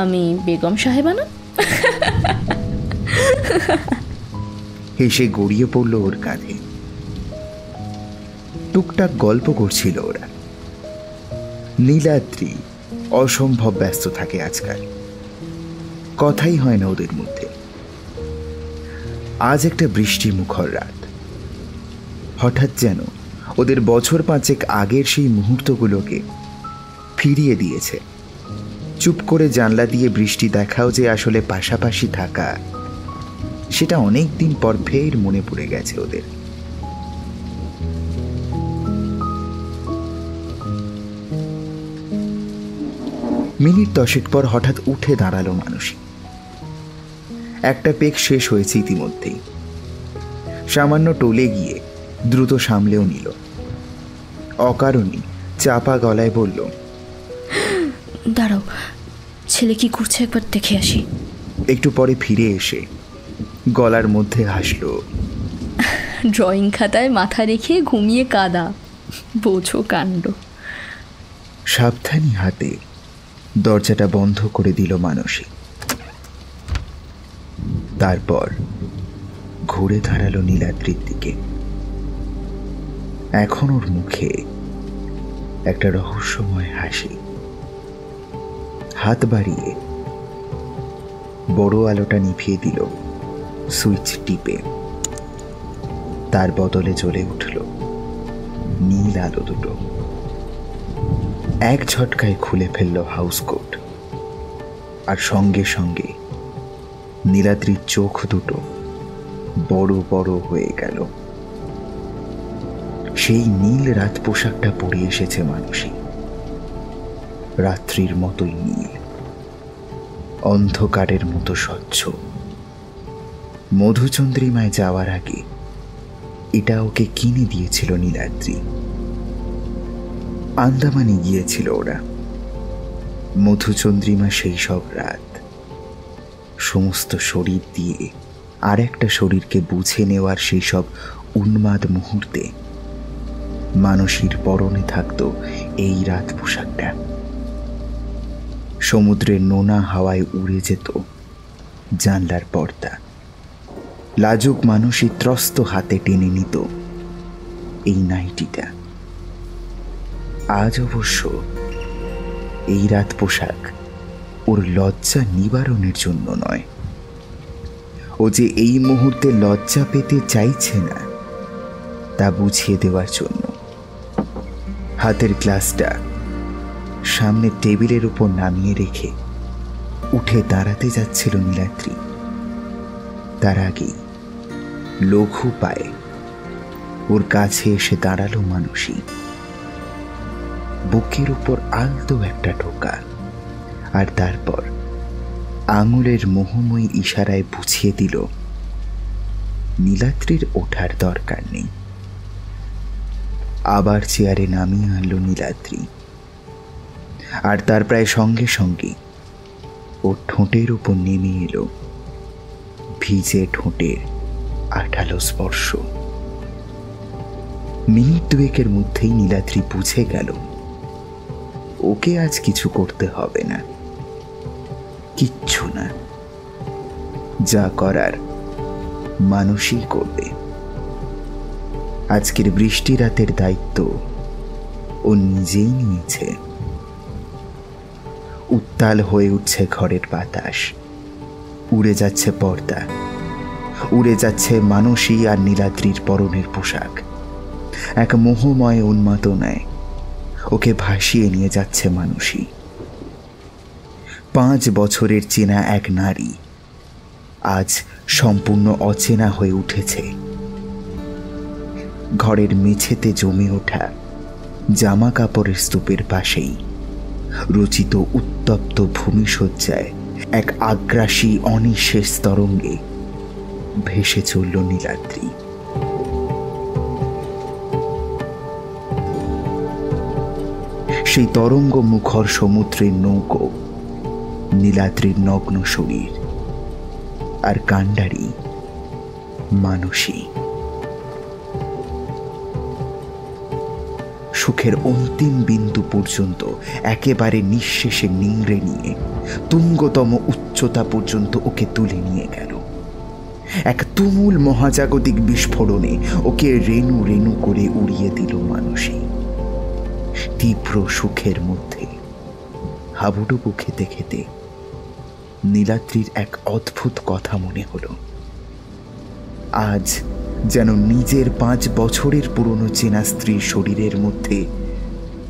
আমি বেগম সাহেবা না। হেসে গড়িয়ে পড়ল ওর কাঁধে। টুকটাক গল্প করছিল ওরা। নীলাদ্রি অসম্ভব ব্যস্ত থাকে আজকাল, কথাই হয় না ওদের মধ্যে। আজ একটা বৃষ্টি মুখর রাত। হঠাৎ যেন ওদের বছর পাঁচেক আগের সেই মুহূর্তগুলোকে ফিরিয়ে দিয়েছে। চুপ করে জানলা দিয়ে বৃষ্টি দেখাও যে আসলে পাশাপাশি থাকা, সেটা অনেক দিন পর ফের মনে পড়ে গেছে ওদের। মিনিট 10 পর হঠাৎ উঠে দাঁড়ালো মানসী। একটা পেক শেষ হয়েছে ইতিমধ্যেই। সামান্য টলে গিয়ে দ্রুত সামলেও নিল। অকারণে চাপা গলায় বলল, দাঁড়াও, ছেলে কি করছে একবার দেখে আসি। একটু পরে ফিরে এসে গলার মধ্যে হাসলো, ড্রয়িং খাতায় মাথা রেখে ঘুমিয়ে কাদা, বোঝো কাণ্ড। সাবধানী হাতে দরজাটা বন্ধ করে দিল মানসী। তারপর ঘুরে দাঁড়ালো নীলাদ্রির দিকে। এখন ওর মুখে একটা রহস্যময় হাসি। হাত বাড়িয়ে বড় আলোটা নিভিয়ে দিল সুইচ টিপে। তার বদলে জ্বলে উঠল নীল আলো দুটো। এক ঝটকায় খুলে ফেলল হাউস কোট, আর সঙ্গে সঙ্গে নীলাদ্রির চোখ দুটো বড় বড় হয়ে গেল। সেই নীল রাত পোশাকটা পরে এসেছে মানসী, রাত্রির মতোই নীল, অন্ধকারের মতো স্বচ্ছ। মধুচন্দ্রিমায় যাওয়ার আগে এটা ওকে কিনে দিয়েছিল নীলাদ্রি। আন্দামানে গিয়েছিল ওরা। মধুচন্দ্রিমা সেই সব রাত, সমস্ত শরীর দিয়ে আর একটা শরীরকে বুঝে নেওয়ার সেই সব উন্মাদ মুহূর্তে মানসীর পরনে থাকতো এই রাত পোশাকটা। সমুদ্রের নোনা হাওয়ায় উড়ে যেত জানলার পর্দা। লাজুক মানসী ত্রস্ত হাতে টেনে নিত এই নাইটিটা। আজ অবশ্য এই রাত পোশাক ওর লজ্জা নিবারণের জন্য নয়। ও যে এই মুহূর্তে লজ্জা পেতে চাইছে না তা বুঝিয়ে দেওয়ার জন্য। হাতের গ্লাসটা সামনে টেবিলের উপর নামিয়ে রেখে উঠে দাঁড়াতে যাচ্ছিল নীলাদ্রি। তার আগেই লঘু পায়ে ওর কাছে এসে দাঁড়ালো মানসী। বুকের উপর আলতো একটা টোকা, আর তারপর আঙুলের মোহময়ী ইশারায় বুঝিয়ে দিল নীলাদ্রির ওঠার দরকার নেই। আবার চেয়ারে নামিয়ে আনলো নীলাদ্রি, আর তার প্রায় সঙ্গে সঙ্গে ওর ঠোঁটের উপর নেমে এলো ভিজে ঠোঁটের আঠালো স্পর্শ। মিনিট দুয়েকের মধ্যেই নীলাদ্রি বুঝে গেল ওকে আজ কিছু করতে হবে না, কিচ্ছু না। যা করার মানুষই করবে। আজকের বৃষ্টি রাতের দায়িত্ব ও নিজেই নিয়েছে। উত্তাল হয়ে উঠছে ঘরের বাতাস, উড়ে যাচ্ছে পর্দা, উড়ে যাচ্ছে মানসী আর নীলাদ্রির পরনের পোশাক। এক মোহময় উন্মাদনায় ওকে ভাসিয়ে নিয়ে যাচ্ছে মানুষই। 5 বছরের চেনা এক নারী আজ সম্পূর্ণ অচেনা হয়ে উঠেছে। ঘরের মেঝেতে জমে ওঠা জামা কাপড়ের স্তূপের পাশেই রচিত উত্তপ্ত ভূমিশয্যায় এক আগ্রাসী অনিঃশেষ তরঙ্গে ভেসে চলল নীলাদ্রি। সেই তরঙ্গ মুখর সমুদ্রের নৌকো নীলাদ্রির নগ্ন শরীর, আর কাণ্ডারি মানুষই। সুখের অন্তিম বিন্দু পর্যন্ত একেবারে নিঃশেষে নিংড়ে নিয়ে তুঙ্গতম উচ্চতা পর্যন্ত ওকে তুলে নিয়ে গেল। এক তুমুল মহাজাগতিক বিস্ফোরণে ওকে রেণু রেণু করে উড়িয়ে দিল মানুষই। তীব্র সুখের মধ্যে হাবুডুবু খেতে খেতে নীলাদ্রির এক অদ্ভুত কথা মনে হলো। আজ যেন নিজের 5 বছরের পুরনো চেনা স্ত্রীর শরীরের মধ্যে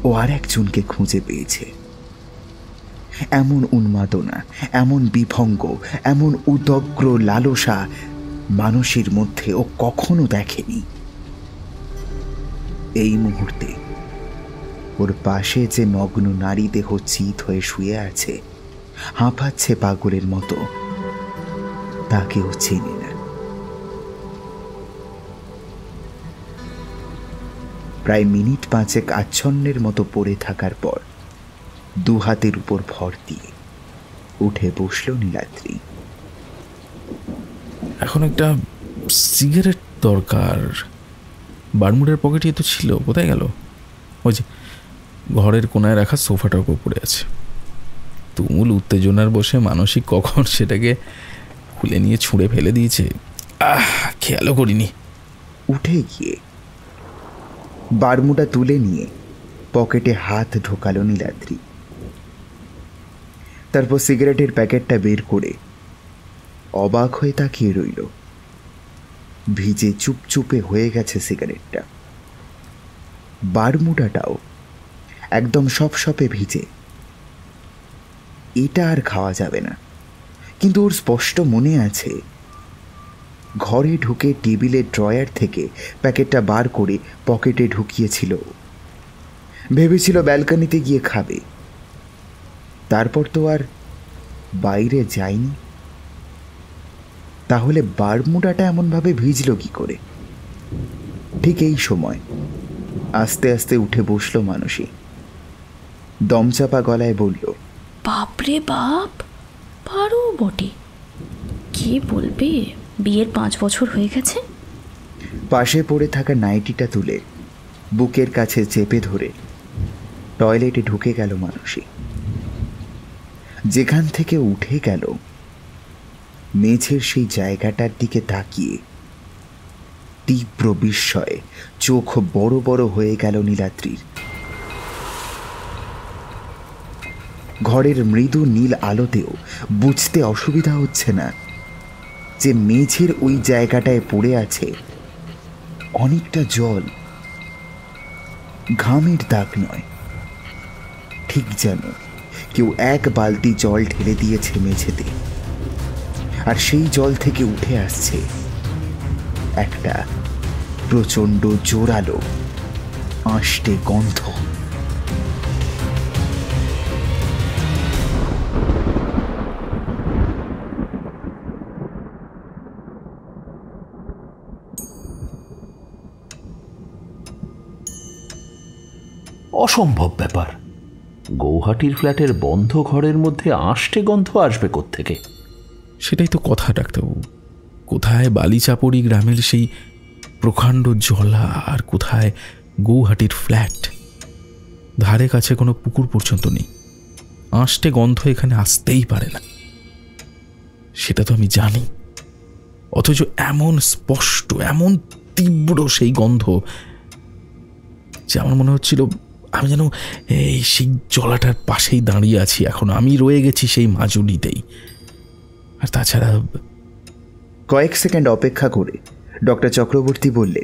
ও আর একজনকে খুঁজে পেয়েছে। এমন উন্মাদনা, এমন বিভঙ্গ, এমন উদগ্র লালসা মানুষের মধ্যে ও কখনো দেখেনি। এই মুহূর্তে ওর পাশে যে নগ্ন নারী দেহ চিত হয়ে শুয়ে আছে, হাঁপাচ্ছে পাগলের মতো, তাকেও চেনে না। প্রায় মিনিট 5 আচ্ছন্নের মতো পড়ে থাকার পর 2 হাতের উপর ভর দিয়ে উঠে বসল নীলাদ্রি। এখন একটা সিগারেট দরকার। বারমুডার পকেটে তো ছিল, কোথায় গেল? ওই যে ঘরের কোনায় রাখা সোফাটার উপর পড়ে আছে। তুমুল উত্তেজনার বসে মানসিক কখন সেটাকে খুলে নিয়ে ছুঁড়ে ফেলে দিয়েছে, খেয়ালও করিনি। উঠে গিয়ে বারমুডা তুলে নিয়ে পকেটে হাত ঢোকালো নীলাদ্রি। তারপর সিগারেটের প্যাকেটটা বের করে অবাক হয়ে তাকিয়ে রইল। ভিজে চুপচুপে হয়ে গেছে সিগারেটটা। বারমুডাটাও একদম সপসপে ভিজে। এটা আর খাওয়া যাবে না, কিন্তু ওর স্পষ্ট মনে আছে ঘরে ঢুকে টেবিলের ড্রয়ার থেকে প্যাকেটটা বার করে পকেটে ঢুকিয়েছিল। ভেবেছিল ব্যালকনিতে গিয়ে খাবে। তারপর তো আর বাইরে যায়নি। তাহলে বারমুডাটা এমনভাবে ভিজল কি করে? ঠিক এই সময় আস্তে আস্তে উঠে বসলো মানুষই। দমচাপা গলায় বলল, বাপরে বাপ, পারো বটে। কে বলবে বিয়ের 5 বছর হয়ে গেছে। পাশে পড়ে থাকা নাইটিটা তুলে বুকের কাছে চেপে ধরে টয়লেটে ঢুকে গেল মানুষই। যেখান থেকে উঠে গেল মেঝের সেই জায়গাটার দিকে তাকিয়ে তীব্র বিস্ময়ে চোখ বড় বড় হয়ে গেল নীলাদ্রির। ঘরের মৃদু নীল আলোতেও বুঝতে অসুবিধা হচ্ছে না যে মেঝের ওই জায়গাটায় পড়ে আছে অনেকটা জল। ঘামের দাগ নয়, ঠিক যেন কেউ 1 বালতি জল ঢেলে দিয়েছে মেঝেতে, আর সেই জল থেকে উঠে আসছে একটা প্রচণ্ড জোরালো আঁশটে গন্ধ। অসম্ভব ব্যাপার। গৌহাটির ফ্ল্যাটের বন্ধ ঘরের মধ্যে আষ্টে গন্ধ আসবে কোত্থেকে? সেটাই তো কথা ডাক্তারবাবু। কোথায় বালিচাপড়ি গ্রামের সেই প্রকাণ্ড জলা, আর কোথায় গৌহাটির ফ্ল্যাট। ধারে কাছে কোনো পুকুর পর্যন্ত নেই। আঁশটে গন্ধ এখানে আসতেই পারে না, সেটা তো আমি জানি। অথচ এমন স্পষ্ট, এমন তীব্র সেই গন্ধ যে আমার মনে হচ্ছিল আমি যেন এই সেই জলাটার পাশেই দাঁড়িয়ে আছি। এখন আমি রয়ে গেছি সেই মাজুলিতেই। আর তাছাড়া কয়েক সেকেন্ড অপেক্ষা করে ডক্টর চক্রবর্তী বললে,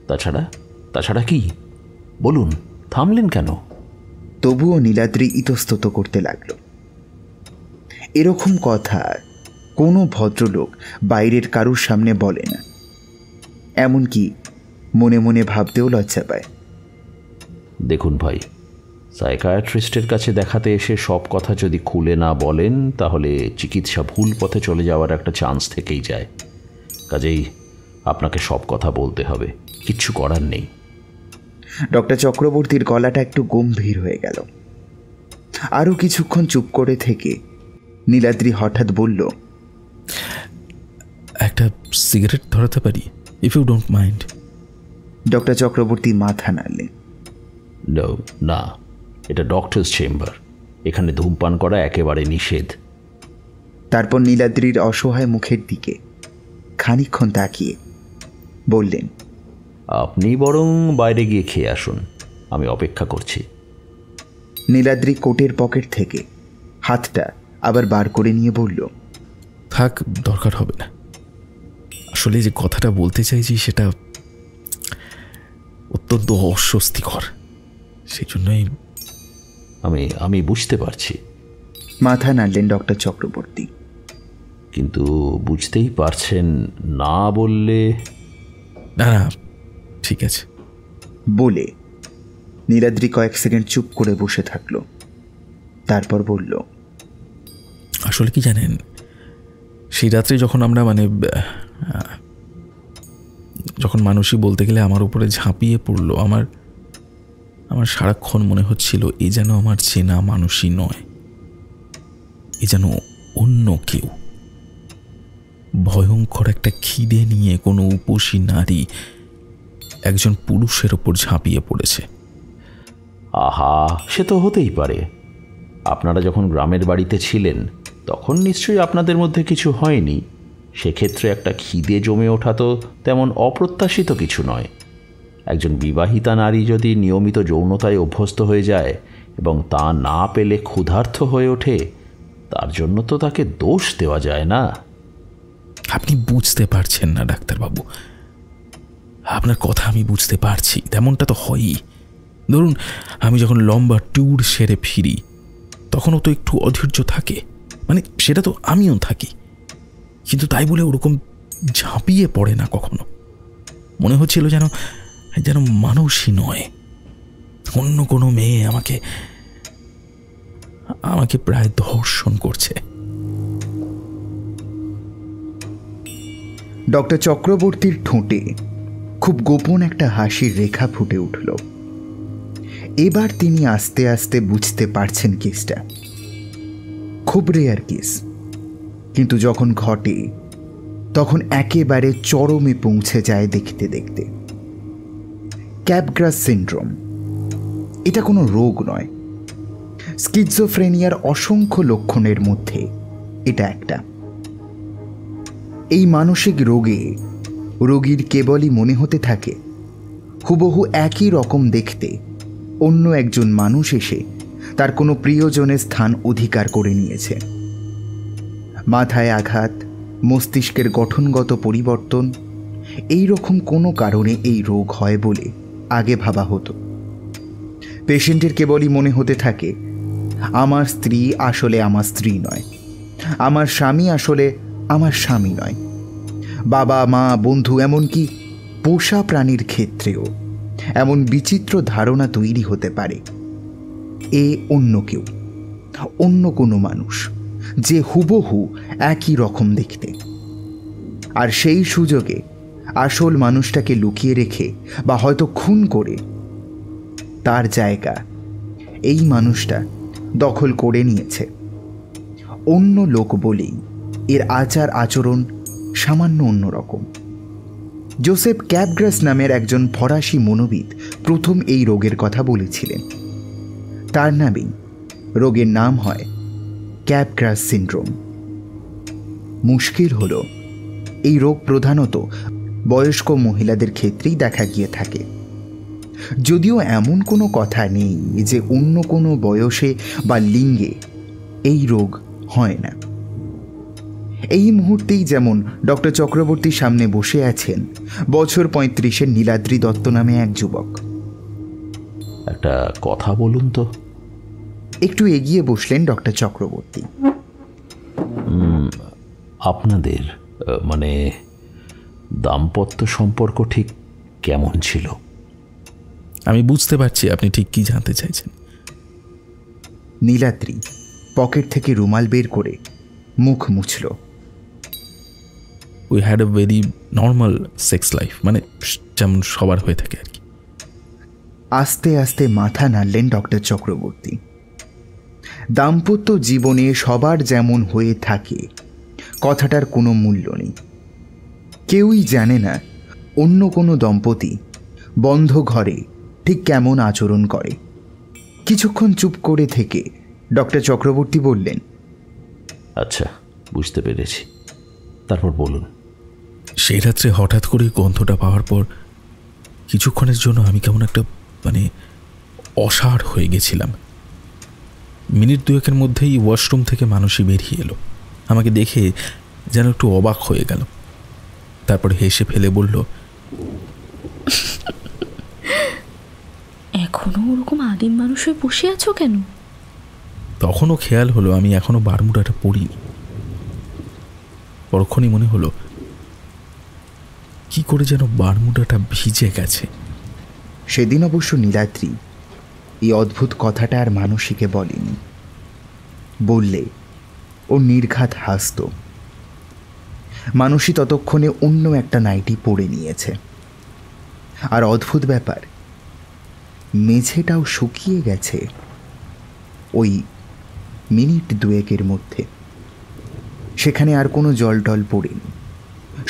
তাছাড়া তাছাড়া কি? বলুন, থামলেন কেন? তবুও নীলাদ্রি ইতস্তত করতে লাগল। এরকম কথা কোনো ভদ্রলোক বাইরের কারুর সামনে বলে না, এমনকি মনে মনে ভাবতেও লজ্জা পায়। দেখুন ভাই, সাইকিয়াট্রিস্টের কাছে দেখাতে এসে সব কথা যদি খুলে না বলেন তাহলে চিকিৎসা ভুল পথে চলে যাওয়ার একটা চান্স থেকেই যায়। কাজেই আপনাকে সব কথা বলতে হবে, কিচ্ছু করার নেই। ডক্টর চক্রবর্তীর গলাটা একটু গম্ভীর হয়ে গেল। আরও কিছুক্ষণ চুপ করে থেকে নীলাদ্রি হঠাৎ বলল, একটা সিগারেট ধরাতে পারি, if you don't mind? Doctor Chakraborty মাথা নাড়লেন। না, এটা ডক্টরস চেম্বার, এখানে ধূমপান করা একেবারে নিষেধ। তারপর নীলাদ্রির অসহায় মুখের দিকে খানিকক্ষণ তাকিয়ে বললেন, আপনি বরং বাইরে গিয়ে খেয়ে আসুন, আমি অপেক্ষা করছি। নীলাদ্রি কোটের পকেট থেকে হাতটা আবার বার করে নিয়ে বলল, থাক, দরকার হবে না। আসলে যে কথাটা বলতে চাইছি সেটা অত্যন্ত অস্বস্তিকর, সেই জন্যই। আমি বুঝতে পারছি। মাথা নাড়লেন ডক্টর চক্রবর্তী। কিন্তু বুঝতেই পারছেন, না বললে। না, ঠিক আছে বলে নীলাদ্রি কয়েক সেকেন্ড চুপ করে বসে থাকল। তারপর বলল, আসলে কি জানেন, সেই রাত্রে যখন আমরা যখন মানুষই বলতে গেলে আমার উপরে ঝাঁপিয়ে পড়লো, আমার সারাক্ষণ মনে হচ্ছিল এ যেন আমার চেনা মানুষই নয়, এ যেন অন্য কেউ। ভয়ঙ্কর একটা খিদে নিয়ে কোনো উপসী নারী একজন পুরুষের ওপর ঝাঁপিয়ে পড়েছে। আহা, সে তো হতেই পারে। আপনারা যখন গ্রামের বাড়িতে ছিলেন তখন নিশ্চয়ই আপনাদের মধ্যে কিছু হয়নি। সেক্ষেত্রে একটা খিদে জমে ওঠা তো তেমন অপ্রত্যাশিত কিছু নয়। একজন বিবাহিতা নারী যদি নিয়মিত যৌনতায় অভ্যস্ত হয়ে যায় এবং তা না পেলে ক্ষুধার্ত হয়ে ওঠে, তার জন্য তো তাকে দোষ দেওয়া যায় না। আপনি বুঝতে পারছেন না ডাক্তারবাবু, আপনার কথা আমি বুঝতে পারছি, তেমনটা তো হয়ই। ধরুন, আমি যখন লম্বা ট্যুর সেরে ফিরি তখনও তো একটু অধৈর্য থাকে, সেটা তো আমিও থাকি, কিন্তু তাই বলে ওরকম ঝাঁপিয়ে পড়ে না কখনো। মনে হচ্ছিল যেন মানুষই নয়, অন্য কোনো মেয়ে আমাকে প্রায় ধর্ষণ করছে। ডক্টর চক্রবর্তীর ঠোঁটে খুব গোপন একটা হাসির রেখা ফুটে উঠল। এবার তিনি আস্তে আস্তে বুঝতে পারছেন কেসটা খুব রেয়ার কেস, কিন্তু যখন ঘটে তখন একেবারে চরমে পৌঁছে যায় দেখতে দেখতে। ক্যাপগ্রাস সিন্ড্রোম, এটা কোনো রোগ নয়, স্কিজোফ্রেনিয়ার অসংখ্য লক্ষণের মধ্যে এটা একটা। এই মানসিক রোগে রোগীর কেবলই মনে হতে থাকে হুবহু একই রকম দেখতে অন্য একজন মানুষ এসে তার কোনো প্রিয়জনের স্থান অধিকার করে নিয়েছে। মাথায় আঘাত, মস্তিষ্কের গঠনগত পরিবর্তন, এই রকম কোনো কারণে এই রোগ হয় বলে আগে ভাবা হতো। পেশেন্টের কেবলই মনে হতে থাকে আমার স্ত্রী আসলে আমার স্ত্রী নয়, আমার স্বামী আসলে আমার স্বামী নয়। বাবা, মা, বন্ধু, এমনকি পোষা প্রাণীর ক্ষেত্রেও এমন বিচিত্র ধারণা তৈরি হতে পারে এ অন্য কেউ, অন্য কোনো মানুষ যে হুবহু একই রকম দেখতে। আর সেই সুযোগে আসল মানুষটাকে লুকিয়ে রেখে বা হয়তো খুন করে তার জায়গা এই মানুষটা দখল করে নিয়েছে। অন্য লোক বলেই এর আচার আচরণ সামান্য অন্যরকম। জোসেফ ক্যাপগ্রাস নামের একজন ফরাসি মনোবিদ প্রথম এই রোগের কথা বলেছিলেন। তার নামেই রোগের নাম হয় ক্যাপগ্রাস সিন্ড্রোম। মুশকিল হলো এই রোগ প্রধানত বয়স্ক মহিলাদের ক্ষেত্রেই দেখা গিয়ে থাকে, যদিও এমন কোনো কথা নেই যে অন্য কোনো বয়সে বা লিঙ্গে এই রোগ হয় না। এই মুহূর্তেই যেমন ডক্টর চক্রবর্তীর সামনে বসে আছেন বছর 35-এর নীলাদ্রি দত্ত নামে এক যুবক। একটা কথা বলুন তো। একটু এগিয়ে বসলেন ডক্টর চক্রবর্তী। আপনাদের মানে দাম্পত্য সম্পর্ক ঠিক কেমন ছিল? আমি বুঝতে পারছি আপনি ঠিক কি জানতে চাইছেন। নীলাদ্রি পকেট থেকে রুমাল বের করে মুখ মুছল। We had a very normal sex life, মানে যেমন সবার হয়ে থাকে আর কি। আস্তে আস্তে মাথা নাড়লেন ডক্টর চক্রবর্তী। দাম্পত্য জীবনে সবার যেমন হয়ে থাকে কথাটার কোনো মূল্য নেই। কেউই জানে না অন্য কোনো দম্পতি বন্ধ ঘরে ঠিক কেমন আচরণ করে। কিছুক্ষণ চুপ করে থেকে ডক্টর চক্রবর্তী বললেন, আচ্ছা, বুঝতে পেরেছি, তারপর বলুন। সেই রাত্রে হঠাৎ করে গন্ধটা পাওয়ার পর কিছুক্ষণের জন্য আমি কেমন একটা মানে অসাড় হয়ে গেছিলাম। মিনিট দুয়েকের মধ্যেই ওয়াশরুম থেকে মানুষই বেরিয়ে এলো। আমাকে দেখে যেন একটু অবাক হয়ে গেল। তারপর হেসে ফেলে বলল, এখনো ওরকম আদিম মানুষ হয়ে বসে আছো কেন? তখনও খেয়াল হলো আমি এখনো বারমুডাটা পরিনি। পরক্ষণই মনে হলো কি করে যেন বারমুডাটা ভিজে গেছে। সেদিন অবশ্য নীলাদ্রি এই অদ্ভুত কথাটা আর মানসীকে বলেনি। বললে ও নির্ঘাত হাসত। মানসী ততক্ষণে অন্য একটা নাইটি পরে নিয়েছে। আর অদ্ভুত ব্যাপার, মেঝেটাও শুকিয়ে গেছে ওই মিনিট দুয়েকের মধ্যে। সেখানে আর কোনো জল টল পড়েনি।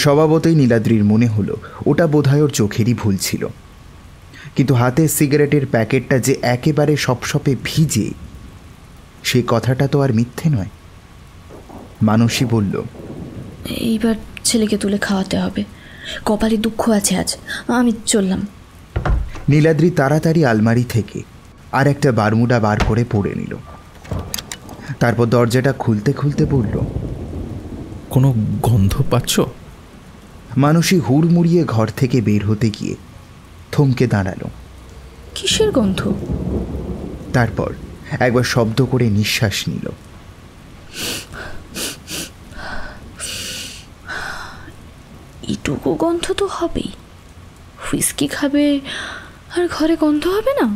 স্বভাবতই নীলাদ্রির মনে হলো ওটা বোধহয় ওর চোখেরই ভুল ছিল। কিন্তু হাতে সিগারেটের প্যাকেটটা যে একেবারে সপসপে ভিজে, সেই কথাটা তো আর মিথ্যে নয়। মানসী বলল, এইবার ছেলেকে তুলে খাওয়াতে হবে, কপালে দুঃখ আছে আজ, আমি চললাম। নীলাদ্রি তাড়াতাড়ি আলমারি থেকে আর একটা বারমুডা বার করে পরে নিল। তারপর দরজাটা খুলতে খুলতে বলল, কোনো গন্ধ পাচ্ছ? মানসী হুড়মুড়িয়ে ঘর থেকে বের হতে গিয়ে থমকে দাঁড়ালো। কিসের গন্ধ? তারপর একবার শব্দ করে নিঃশ্বাস নিল। এটুকু গন্ধ তো হবেই। হুইস্কি খাবে আর ঘরে গন্ধ হবে না?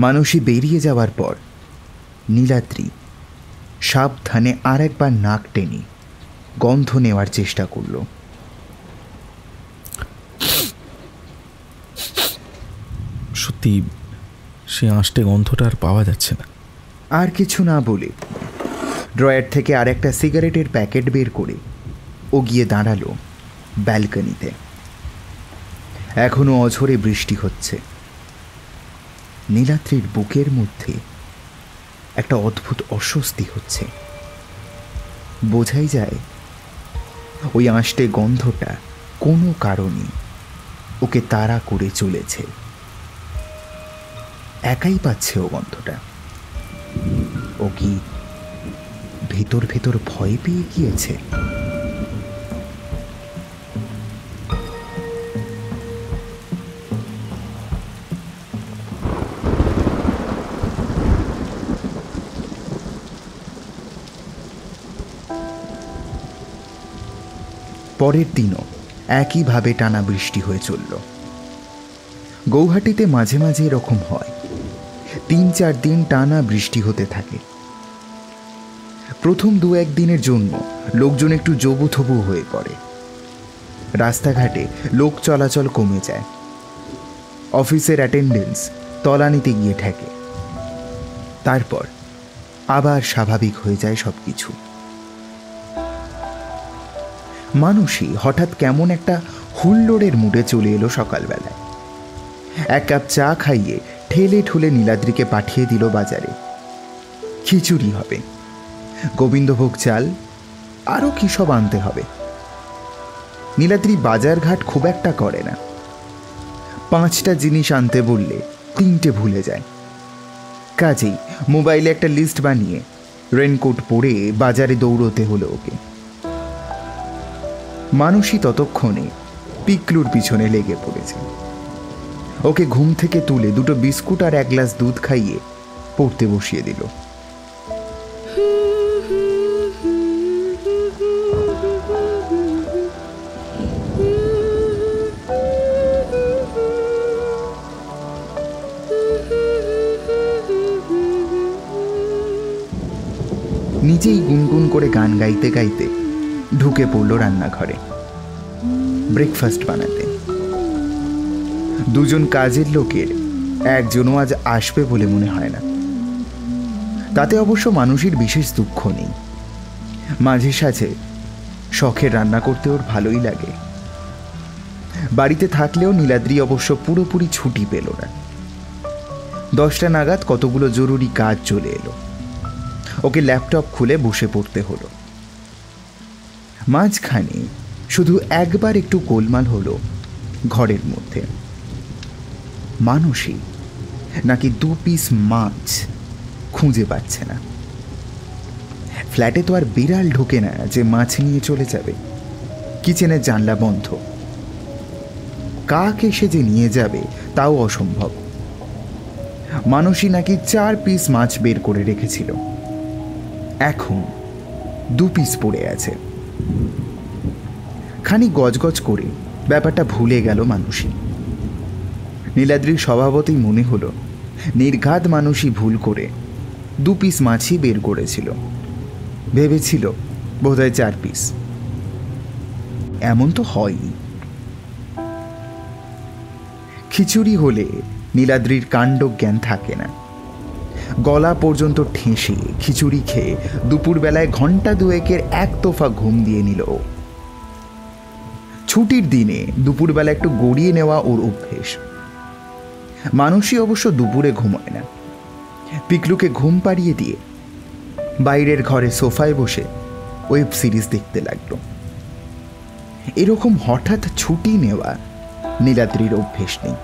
মানসী বেরিয়ে যাওয়ার পর নীলাদ্রি সাবধানে আর একবার নাক টেনে গন্ধ নেওয়ার চেষ্টা করল। সত্যি সে আঁশটে গন্ধটা আর পাওয়া যাচ্ছে না। আর কিছু না বলে ড্রয়ার থেকে আর একটা সিগারেটের প্যাকেট বের করে ও গিয়ে দাঁড়ালো ব্যালকনিতে। এখনো অঝরে বৃষ্টি হচ্ছে। নীলাদ্রির বুকের মধ্যে একটা অদ্ভুত অস্বস্তি হচ্ছে। বোঝাই যায় ওই আঁশটে গন্ধটা কোনো কারণে ওকে তাড়া করে চলেছে। একাই পাচ্ছে ও গন্ধটা। ও কি ভেতর ভেতর ভয় পেয়ে গিয়েছে? পরের দিনও একইভাবে টানা বৃষ্টি হয়ে চলল। গৌহাটিতে মাঝে মাঝে এরকম হয়, 3-4 দিন টানা বৃষ্টি হতে থাকে। প্রথম 2-1 দিনের জন্য লোকজন একটু জবুথবু হয়ে পড়ে। রাস্তাঘাটে লোক চলাচল কমে যায়। অফিসের অ্যাটেন্ডেন্স তলানিতে গিয়ে ঠেকে। তারপর আবার স্বাভাবিক হয়ে যায় সবকিছু। মানুষই হঠাৎ কেমন একটা হুল্লোড়ের মুডে চলে এলো সকালবেলায়। 1 কাপ চা খাইয়ে ঠেলে ঠুলে নীলাদ্রিকে পাঠিয়ে দিল বাজারে। খিচুড়ি হবে, গোবিন্দভোগ চাল, আরও কি সব আনতে হবে। নীলাদ্রি বাজারঘাট খুব একটা করে না। 5টা জিনিস আনতে বললে 3টে ভুলে যায়। কাজেই মোবাইলে একটা লিস্ট বানিয়ে রেনকোট পরে বাজারে দৌড়তে হলো ওকে। মানুষই ততক্ষণে পিকলুর পিছনে লেগে পড়েছে। ওকে ঘুম থেকে তুলে দুটো বিস্কুট আর 1 গ্লাস দুধ খাইয়ে পড়তে বসিয়ে দিল। নিজেই গুনগুন করে গান গাইতে গাইতে ঢুকে পড়ল রান্নাঘরে ব্রেকফাস্ট বানাতে। দুজন কাজের লোকের একজনও আজ আসবে বলে মনে হয় না। তাতে অবশ্য মানুষের বিশেষ দুঃখ নেই। মাঝে সাঝে শখের রান্না করতে ওর ভালোই লাগে। বাড়িতে থাকলেও নীলাদ্রি অবশ্য পুরোপুরি ছুটি পেল না। 10টা নাগাদ কতগুলো জরুরি কাজ চলে এলো। ওকে ল্যাপটপ খুলে বসে পড়তে হলো। মাঝখানে শুধু একবার একটু গোলমাল হলো ঘরের মধ্যে। মানুষই নাকি 2 পিস মাছ খুঁজে পাচ্ছে না। ফ্ল্যাটে তো আর বিড়াল ঢোকে না যে মাছ নিয়ে চলে যাবে। কিচেনের জানলা বন্ধ। কাক এসে যে নিয়ে যাবে তাও অসম্ভব। মানুষই নাকি 4 পিস মাছ বের করে রেখেছিল, এখন 2 পিস পড়ে আছে। খানি গজগজ করে ব্যাপারটা ভুলে গেল মানুষই। নীলাদ্রির স্বভাবতেই মনে হলো নির্ঘাত মানুষই ভুল করে 2 পিস মাছই বের করেছিল। ভেবেছিল বোধহয় 4 পিস। এমন তো হয়ই। খিচুড়ি হলে নীলাদ্রির কাণ্ডজ্ঞান থাকে না। গলা পর্যন্ত ঠেসে খিচুড়ি খেয়ে দুপুরবেলায় ঘন্টা 2-এর এক তোফা ঘুম দিয়ে নিল। ছুটির দিনে দুপুরবেলা একটু গড়িয়ে নেওয়া ওর অভ্যেস। মানুষই অবশ্য দুপুরে ঘুমায় না। পিকলুকে ঘুম পাড়িয়ে দিয়ে বাইরের ঘরে সোফায় বসে ওয়েব সিরিজ দেখতে লাগলো। এরকম হঠাৎ ছুটি নেওয়া নীলাদ্রির অভ্যেস নেই।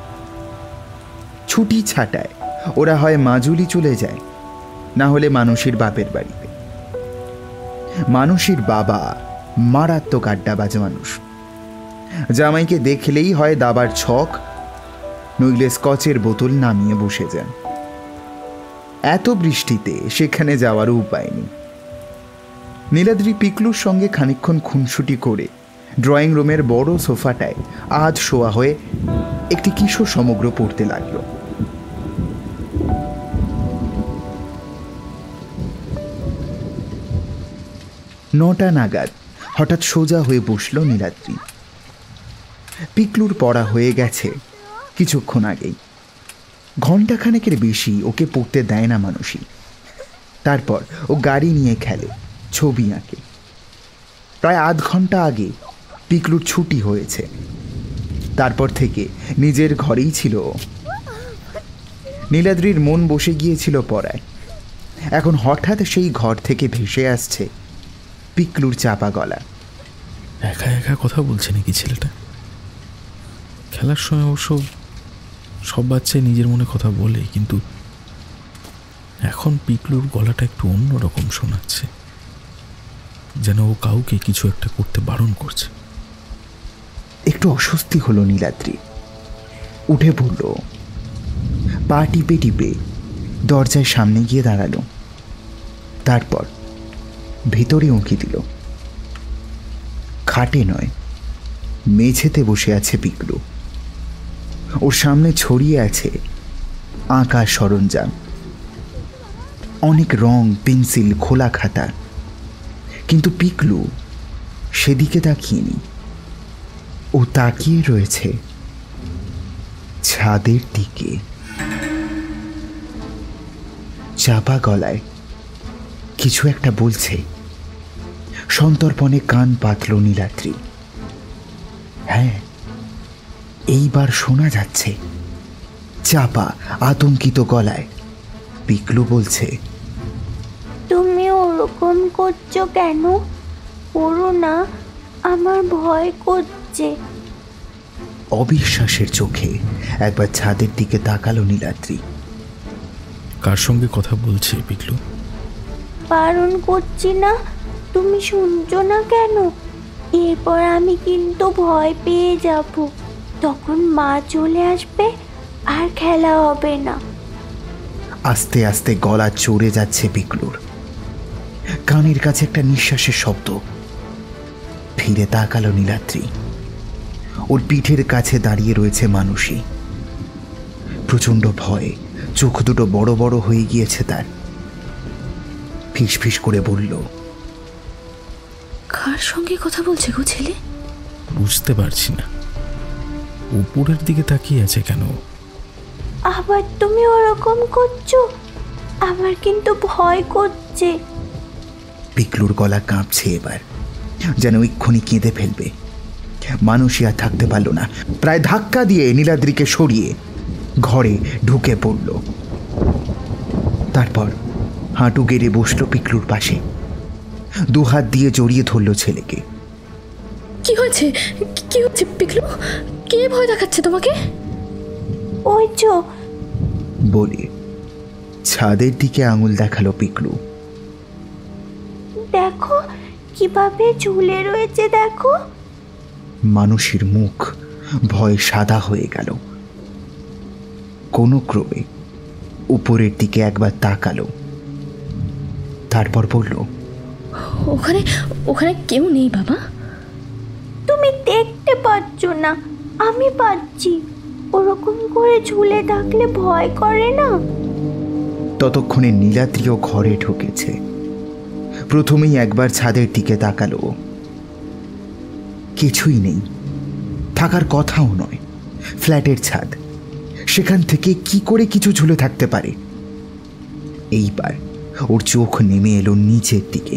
ছুটি ছাটায় ওরা হয় মাজুলি চলে যায়, না হলে মানুষের বাপের বাড়িতে। মানুষের বাবা মারাত্মক আড্ডাবাজ মানুষ। জামাইকে দেখলেই হয় দাবার ছক, নইলে স্কচের বোতল নামিয়ে বসে যান। এত বৃষ্টিতে সেখানে যাওয়ারও উপায় নেই। নীলাদ্রি পিকলুর সঙ্গে খানিকক্ষণ খুনসুটি করে ড্রয়িং রুমের বড় সোফাটায় আজ শোয়া হয়ে একটি কিশোর সমগ্র পড়তে লাগলো। নটা নাগাদ হঠাৎ সোজা হয়ে বসল নীলাদ্রি। পিকলুর পড়া হয়ে গেছে কিছুক্ষণ আগেই। ঘণ্টাখানেকের বেশি ওকে পড়তে দেয় না মানুষই। তারপর ও গাড়ি নিয়ে খেলে, ছবি আঁকে। প্রায় আধ ঘন্টা আগে পিকলুর ছুটি হয়েছে। তারপর থেকে নিজের ঘরেই ছিল। নীলাদ্রির মন বসে গিয়েছিল পড়ায়। এখন হঠাৎ সেই ঘর থেকে ভেসে আসছে পিকলুর চাপা গলা। একা একা কথা বলছে নাকি ছেলেটা? খেলার সময় অবশ্য সব বাচ্চাই নিজের মনে কথা বলে, কিন্তু এখন পিকলুর গলাটা একটু অন্যরকম শোনাচ্ছে, যেন ও কাউকে কিছু একটা করতে বারণ করছে। একটু অস্বস্তি হলো নীলাদ্রি। উঠে পড়ল, পা টিপে টিপে দরজায় সামনে গিয়ে দাঁড়ালো। তারপর ভেতরে উঁকি দিল। খাটে নয়, মেঝেতে বসে আছে পিকলু। ওর সামনে ছড়িয়ে আছে আঁকার সরঞ্জাম, অনেক রং, পেন্সিল, খোলা খাতা। কিন্তু পিকলু সেদিকে তাকিয়েনি। ও তাকিয়ে রয়েছে ছাদের দিকে। চাপা গলায় কিছু একটা বলছে। সন্তর্পণে কান পাতল নীলাদ্রি। হ্যাঁ, এইবার শোনা যাচ্ছে চাপা আতঙ্কিত গলায়। পিকলু বলছে, তুমি ওরকম করছো কেন? করো না, আমার ভয় করছে। অবিশ্বাসের চোখে একবার ছাদের দিকে তাকালো নীলাদ্রি। কার সঙ্গে কথা বলছে পিকলু? বারণ করছি না, তুমি শুনছো না কেন? এরপর আমি কিন্তু ভয় পেয়ে যাব, তখন মা চলে আসবে আর খেলা হবে না। আস্তে আস্তে গলা চড়ে যাচ্ছে পিকলুর। কানের কাছে একটা নিঃশ্বাসের শব্দ। ফিরে তাকালো নীলাদ্রি। ওর পিঠের কাছে দাঁড়িয়ে রয়েছে মানুষই। প্রচন্ড ভয়ে চোখ দুটো বড় বড় হয়ে গিয়েছে তার। ফিস করে বলল, কার সঙ্গে কথা বলছে গো ছেলে? বুঝতে পারছি না, উপরের দিকে তাকিয়ে আছে কেন? আবার তুমি ওরকম করছো, আমার কিন্তু ভয় করছে। পিকলুর গলা কাঁপছে এবার, যেন এক্ষুনি কেঁদে ফেলবে। মানুষই আর থাকতে পারল না, প্রায় ধাক্কা দিয়ে নীলাদ্রিকে সরিয়ে ঘরে ঢুকে পড়ল। তারপর হাঁটু গেড়ে বসল পিকলুর পাশে, দুহাত দিয়ে জড়িয়ে ধরল ছেলেকে। কি হয়েছে? কি হচ্ছে পিকলু? কে ভয় দেখাচ্ছে তোমাকে? ওই চো বলে ছাদের দিকে আঙুল দেখালো পিকলু। দেখো কিভাবে ঝুলে রয়েছে, দেখো। মানুষের মুখ ভয়ে সাদা হয়ে গেল। কোনো ক্রমে উপরের দিকে একবার তাকালো, তারপর বলল, ওখানে ওখানে কেউ নেই বাবা। তুমি দেখতে পাচ্ছ না, আমি পাচ্ছি। ওরকম করে ঝুলে থাকলে ভয় করে না? ততক্ষণে নীলাদ্রিও ঘরে ঢুকেছে। প্রথমেই একবার ছাদের দিকে তাকালো। কিছুই নেই, থাকার কথাও নয়। ফ্ল্যাটের ছাদ, সেখান থেকে কি করে কিছু ঝুলে থাকতে পারে? এইবার ওর চোখ নেমে এলো নিচের দিকে।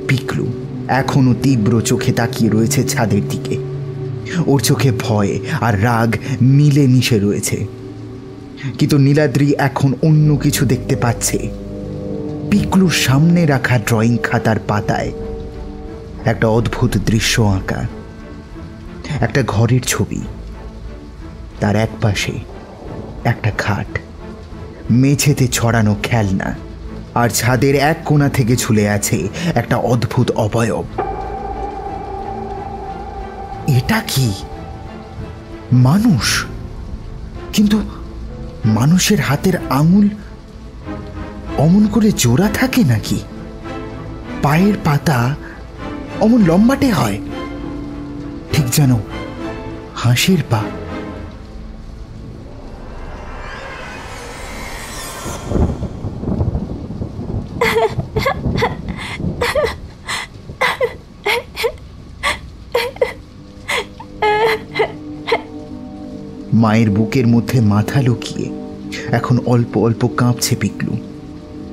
পিকলু এখনো তীব্র চোখে তাকিয়ে রয়েছে ছাদের দিকে। ওর চোখে ভয় আর রাগ মিলে মিশে রয়েছে। কিন্তু নীলাদ্রি এখন অন্য কিছু দেখতে পাচ্ছে। পিকলুর সামনে রাখা ড্রয়িং খাতার পাতায় একটা অদ্ভুত দৃশ্য আঁকা। একটা ঘরের ছবি, তার এক পাশে একটা খাট, মেঝেতে ছড়ানো খেলনা, আর ছাদের এক কোণা থেকে ঝুলে আছে একটা অদ্ভুত অবয়ব। এটা কি মানুষ? কিন্তু মানুষের হাতের আঙুল অমন করে জোড়া থাকে নাকি? পায়ের পাতা অমন লম্বাটে হয়, ঠিক যেন হাঁসের পা। মায়ের বুকের মধ্যে মাথা লুকিয়ে এখন অল্প অল্প কাঁপছে পিকলু।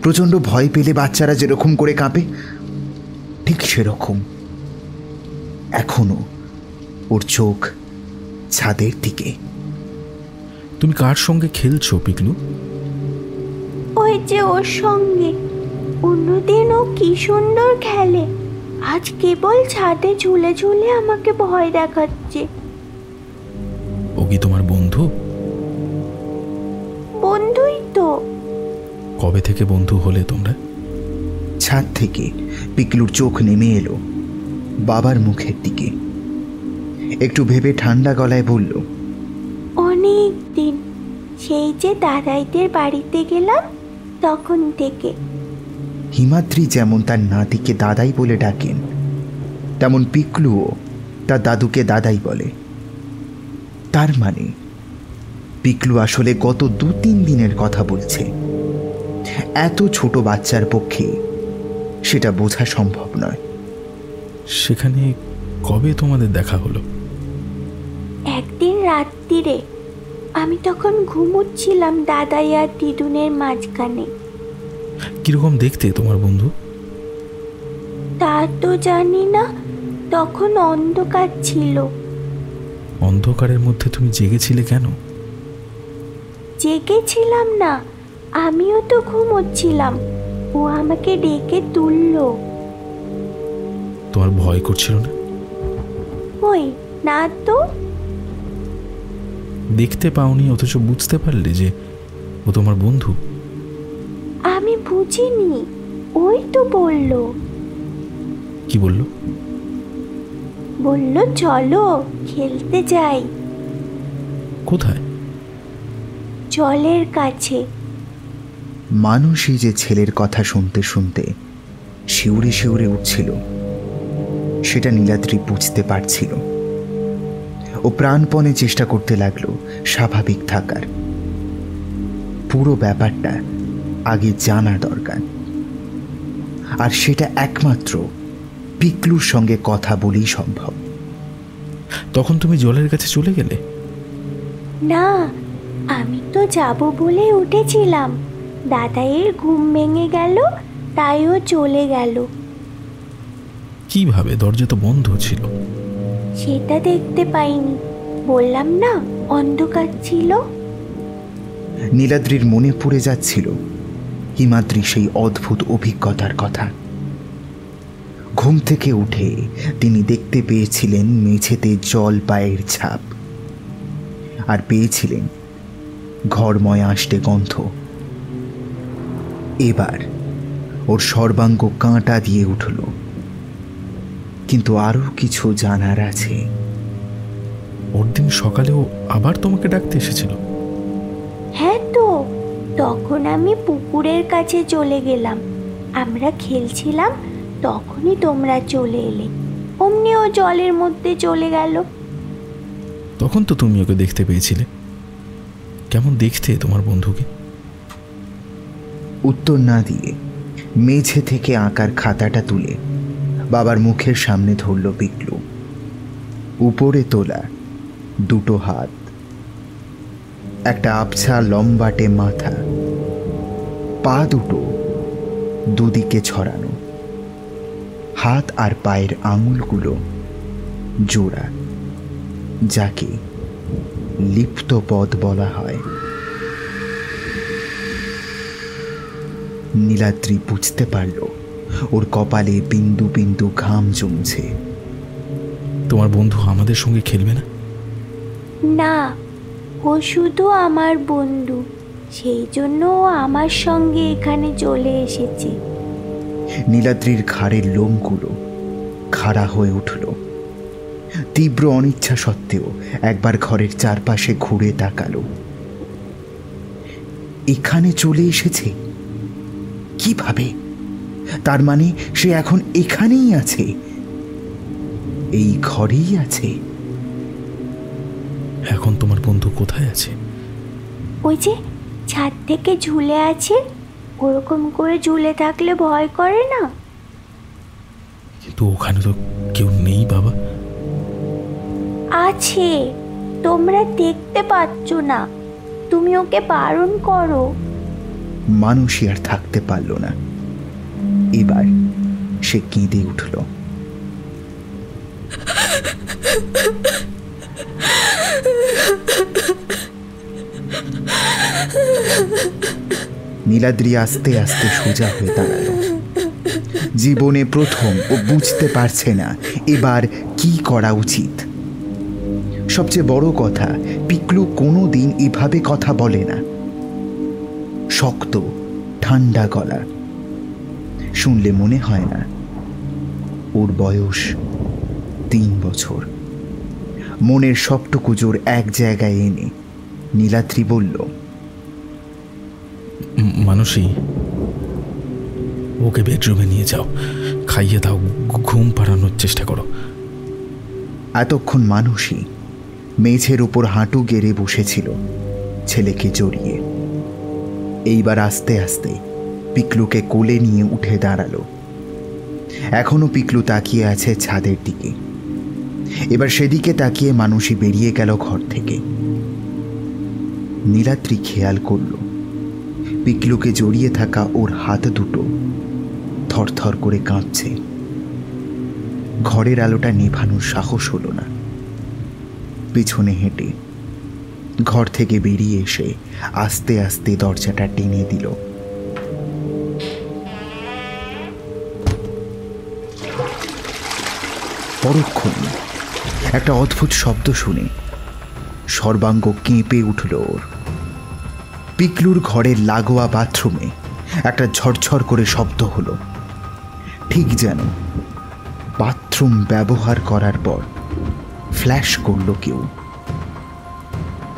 প্রচন্ড ভয় পেলে বাচ্চারা যেরকম করে কাঁপে, ঠিক সেরকম। এখনো ওর চোখ ছাদের দিকে। তুমি কার সঙ্গে খেলছো পিকলু? ওই যে ওর সঙ্গে। অন্যদিন ও কি সুন্দর খেলে, আজ কেবল ছাদে ঝুলে ঝুলে আমাকে ভয় দেখাচ্ছে। ও কি তোমার বন্ধু? বন্ধুই তো। কবে থেকে বন্ধু হলে তোমরা? ছাদ থেকে পিকলুর চোখ নেমে এলো বাবার মুখের দিকে। একটু ভেবে ঠান্ডা গলায় বলল, অনেক দিন, সেই যে দাদাইদের বাড়িতে গেলাম তখন থেকে। হিমাদ্রি যেমন তার নাতিকে দাদাই বলে ডাকেন, তেমন পিকলুও তার দাদুকে দাদাই বলে। তার মানে পিকলু আসলে গত 2-3 দিনের কথা বলছে। এত ছোট বাচ্চার পক্ষে সেটা বোঝা সম্ভব নয়। সেখানে কবে তোমাদের দেখা হলো? একদিন রাত্রিরে, আমি তখন ঘুমোচ্ছিলাম দাদাই আর দিদুনের মাঝখানে। কিরকম দেখতে তোমার বন্ধু? তা তো জানি না, তখন অন্ধকার ছিল। অন্ধকারের মধ্যে তুমি জেগেছিলে কেন? জেগেছিলাম না, আমিও তো ঘুমোচ্ছিলাম। ও আমাকে ডেকে তুললো। তোমার ভয় করছিল না? ওই না তো। দেখতে পাওনি অথচ বুঝতে পারলে যে ও তোমার বন্ধু? আমি বুঝিনি ও বললো। কি বলল? বললো চলো খেলতে যাই। কোথায়? জলের কাছে। মানুষই যে ছেলের কথা শুনতে শুনতে শিউরে শিউরে উঠছিল সেটা নীলাদ্রি বুঝতে পারছিল। ও প্রাণপণে চেষ্টা করতে লাগলো স্বাভাবিক থাকার। পুরো ব্যাপারটা আগে জানা দরকার, আর সেটা একমাত্র পিকলুর সঙ্গে কথা বলেই সম্ভব। তখন তুমি জলের কাছে চলে গেলে? না, আমি তো যাব বলে উঠেছিলাম, দাদাইয়ের ঘুম ভেঙে গেল, তাই ও চলে গেল। কিভাবে? দরজা তো বন্ধ ছিল। সেটা দেখতে পাইনি, বললাম না অন্ধকার ছিল। নীলাদ্রির মনে পড়ে যাচ্ছিল হিমাদ্রি সেই অদ্ভুত অভিজ্ঞতার কথা। ঘুম থেকে উঠে তিনি দেখতে পেয়েছিলেন মেঝেতে জল পায়ের ছাপ, আর পেয়েছিলেন ঘরময় আষ্টে গন্ধ। এবার ওর সর্বাঙ্গ কাঁটা দিয়ে উঠল, কিন্তু আরো কিছু জানার আছে। ওর দিন সকালেও আবার তোমাকে ডাকতে এসেছিল? হ্যাঁ তো, তখন আমি পুকুরের কাছে চলে গেলাম, আমরা খেলছিলাম, তখনই তোমরা চলে এলে। অমনি ও জলের মধ্যে চলে গেল। তখন তো তুমি ওকে দেখতে পেয়েছিলে। কেমন দেখতে তোমার বন্ধুকে? উত্তর না দিয়ে মেঝে থেকে আঁকার খাতাটা তুলে বাবার মুখের সামনে ধরল পিকলু। উপরে তোলা দুটো হাত, একটা আবছা লম্বাটে মাথা, পা দুটো দুদিকে ছড়ানো, হাত আর পায়ের আঙুলগুলো জোড়া, যাকে লিপ্ত পদ বলা হয়। নীলাদ্রি বুঝতে পারল ওর কপালে বিন্দু বিন্দু ঘাম জমছে। তোমার বন্ধু আমাদের সঙ্গে খেলবে না? না, ও শুধু আমার বন্ধু, সেই জন্য ও আমার সঙ্গে এখানে চলে এসেছে। নীলাদ্রির ঘাড়ের লোমগুলো খাড়া হয়ে উঠল। তীব্র অনিচ্ছা সত্ত্বেও একবার ঘরের চারপাশে ঘুরে তাকালো। এখানে চলে এসেছে কিভাবে? তার মানে সে এখন এখানেই আছে, এই ঘরেই আছে। এখন তোমার বন্ধু কোথায় আছে? ওই যে ছাদ থেকে ঝুলে আছে, ওরকম করে ঝুলে থাকলে ভয় করে না? কিন্তু ওখানে তো কেউ নেই বাবা। আছে, তোমরা দেখতে পাচ্ছ না, তুমি ওকে বারণ করো। মানুষই আর থাকতে পারল না। এবার সে কেঁদে উঠল। নীলাদ্রি আস্তে আস্তে সোজা হয়ে দাঁড়ালো। জীবনে প্রথম ও বুঝতে পারছে না এবার কি করা উচিত। সবচেয়ে বড় কথা, পিকলু কোনোদিন এভাবে কথা বলে না। শক্ত ঠান্ডা গলা, শুনলে মনে হয় না ওর বয়স 3 বছর। মনের সবটুকু জোর এক জায়গায় এনে নীলাদ্রি বলল, মানুষই, ওকে বেডরুমে নিয়ে যাও, খাইয়ে দাও, ঘুম পাড়ানোর চেষ্টা করো। এতক্ষণ মানুষই মেঝের উপর হাঁটু গেড়ে বসেছিল ছেলেকে জড়িয়ে। এইবার আস্তে আস্তে পিকলুকে কোলে নিয়ে উঠে দাঁড়ালো। এখনো পিকলু তাকিয়ে আছে ছাদের দিকে। এবার সেদিকে তাকিয়ে মানুষই বেরিয়ে গেল ঘর থেকে। নীলাদ্রি খেয়াল করল পিকলুকে জড়িয়ে থাকা ওর হাত দুটো থরথর করে কাঁপছে। ঘরের আলোটা নেভানোর সাহস হলো না। পিছনে হেঁটে ঘর থেকে বেরিয়ে এসে আস্তে আস্তে দরজাটা টেনে দিল। পরক্ষণ একটা অদ্ভুত শব্দ শুনে সর্বাঙ্গ কেঁপে উঠল ওর। পিকলুর ঘরের লাগোয়া বাথরুমে একটা ঝরঝর করে শব্দ হলো। ঠিক যেন বাথরুম ব্যবহার করার পর ফ্ল্যাশ করল কেউ।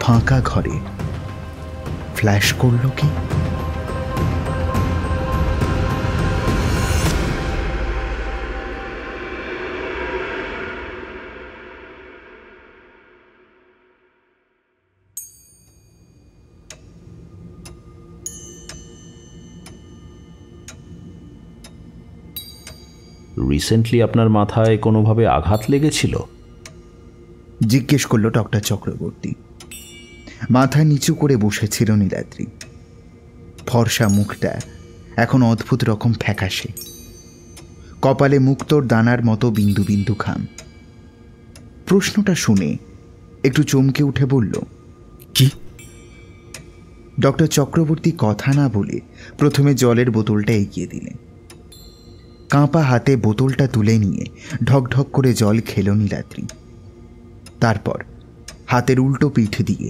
ফাঁকা ঘরে ফ্ল্যাশ করল কি? রিসেন্টলি আপনার মাথায় কোনোভাবে আঘাত লেগেছিল? জিজ্ঞেস করল ডক্টর চক্রবর্তী। মাথা নিচু করে বসেছিল নীলাদ্রি। ফর্সা মুখটা এখন অদ্ভুত রকম ফ্যাকাশে, কপালে মুক্তোর দানার মতো বিন্দু বিন্দু খাম। প্রশ্নটা শুনে একটু চমকে উঠে বলল, কি? ডক্টর চক্রবর্তী কথা না বলে প্রথমে জলের বোতলটা এগিয়ে দিলেন। কাঁপা হাতে বোতলটা তুলে নিয়ে ঢকঢক করে জল খেল নীলাদ্রি। তারপর হাতের উল্টো পিঠ দিয়ে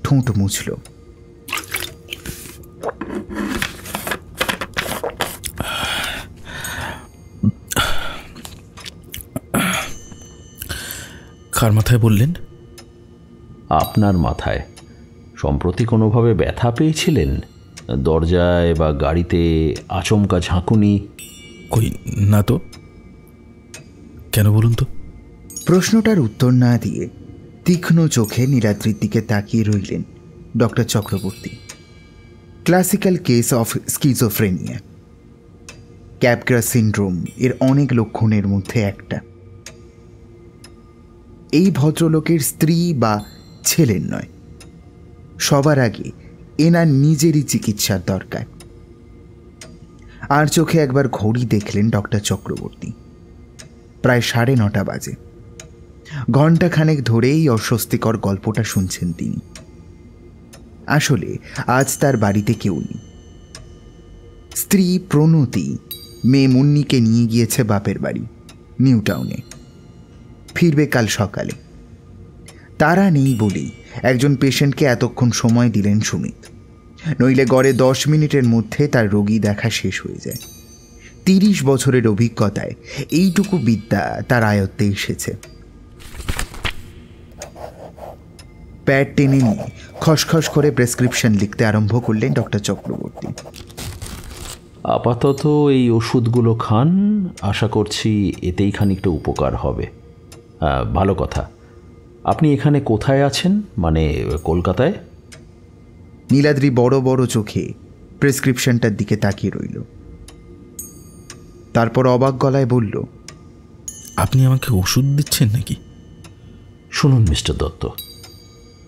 ঠোঁট মুছল। কার মাথায় বললেন? আপনার মাথায়। সম্প্রতি কোনোভাবে ব্যথা পেয়েছিলেন? দরজায় বা গাড়িতে আচমকা ঝাঁকুনি? কই না তো। কেন বলুন তো? প্রশ্নটার উত্তর না দিয়ে তীক্ষ্ণ চোখে নীলাদ্রির দিকে তাকিয়ে রইলেন doctor Chakraborty. Classical case of schizophrenia, Capgras syndrome এর অনেক লক্ষণের মধ্যে একটা। এই ভদ্রলোকের স্ত্রী বা ছেলের নয়, সবার আগে এনার নিজেরই চিকিৎসার দরকার। আর চোখে একবার ঘড়ি দেখলেন ডক্টর চক্রবর্তী। প্রায় 9:30 বাজে। ঘণ্টাখানেক ধরেই অস্বস্তিকর গল্পটা শুনছেন তিনি। আসলে আজ তার বাড়িতে কেউ নেই। স্ত্রী প্রণতি মেয়ে মুন্নিকে নিয়ে গিয়েছে বাপের বাড়ি নিউ টাউনে। ফিরবে কাল সকালে। তারা নেই বলেই একজন পেশেন্টকে এতক্ষণ সময় দিলেন সুমিত। নইলে গড়ে 10 মিনিটের মধ্যে তার রোগী দেখা শেষ হয়ে যায়। 30 বছরের অভিজ্ঞতায় এইটুকু বিদ্যা তার আয়ত্তে এসেছে। প্যাড টেনে নিয়ে খসখস করে প্রেসক্রিপশন লিখতে আরম্ভ করলেন ডক্টর চক্রবর্তী। আপাতত এই ওষুধগুলো খান, আশা করছি এতেই খানিকটা উপকার হবে। ভালো কথা। আপনি এখানে কোথায় আছেন? মানে কলকাতায়? নীলাদ্রি বড় বড় চোখে প্রেসক্রিপশনটার দিকে তাকিয়ে রইল। তারপর অবাক গলায় বলল, আপনি আমাকে ওষুধ দিচ্ছেন নাকি? শুনুন মিস্টার দত্ত,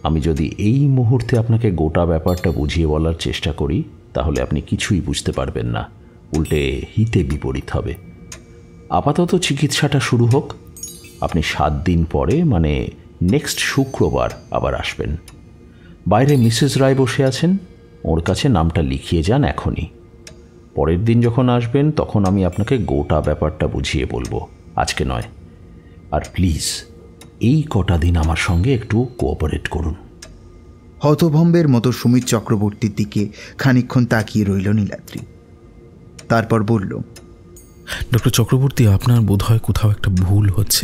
আমি যদি এই মুহূর্তে আপনাকে গোটা ব্যাপারটা বুঝিয়ে বলার চেষ্টা করি তাহলে আপনি কিছুই বুঝতে পারবেন না, উল্টে হিতে বিপরীত হবে। আপাতত চিকিৎসাটা শুরু হোক। আপনি 7 দিন পরে মানে নেক্সট শুক্রবার আবার আসবেন। বাইরে মিসেস রায় বসে আছেন, ওর কাছে নামটা লিখিয়ে যান এখনই। পরের দিন যখন আসবেন তখন আমি আপনাকে গোটা ব্যাপারটা বুঝিয়ে বলবো, আজকে নয়। আর প্লিজ এই কটা দিন আমার সঙ্গে একটু কোঅপারেট করুন। হতভম্বের মতো সুমিত চক্রবর্তীর দিকে খানিকক্ষণ তাকিয়ে রইল নীলাদ্রি। তারপর বলল, ডক্টর চক্রবর্তী, আপনার বোধহয় কোথাও একটা ভুল হচ্ছে।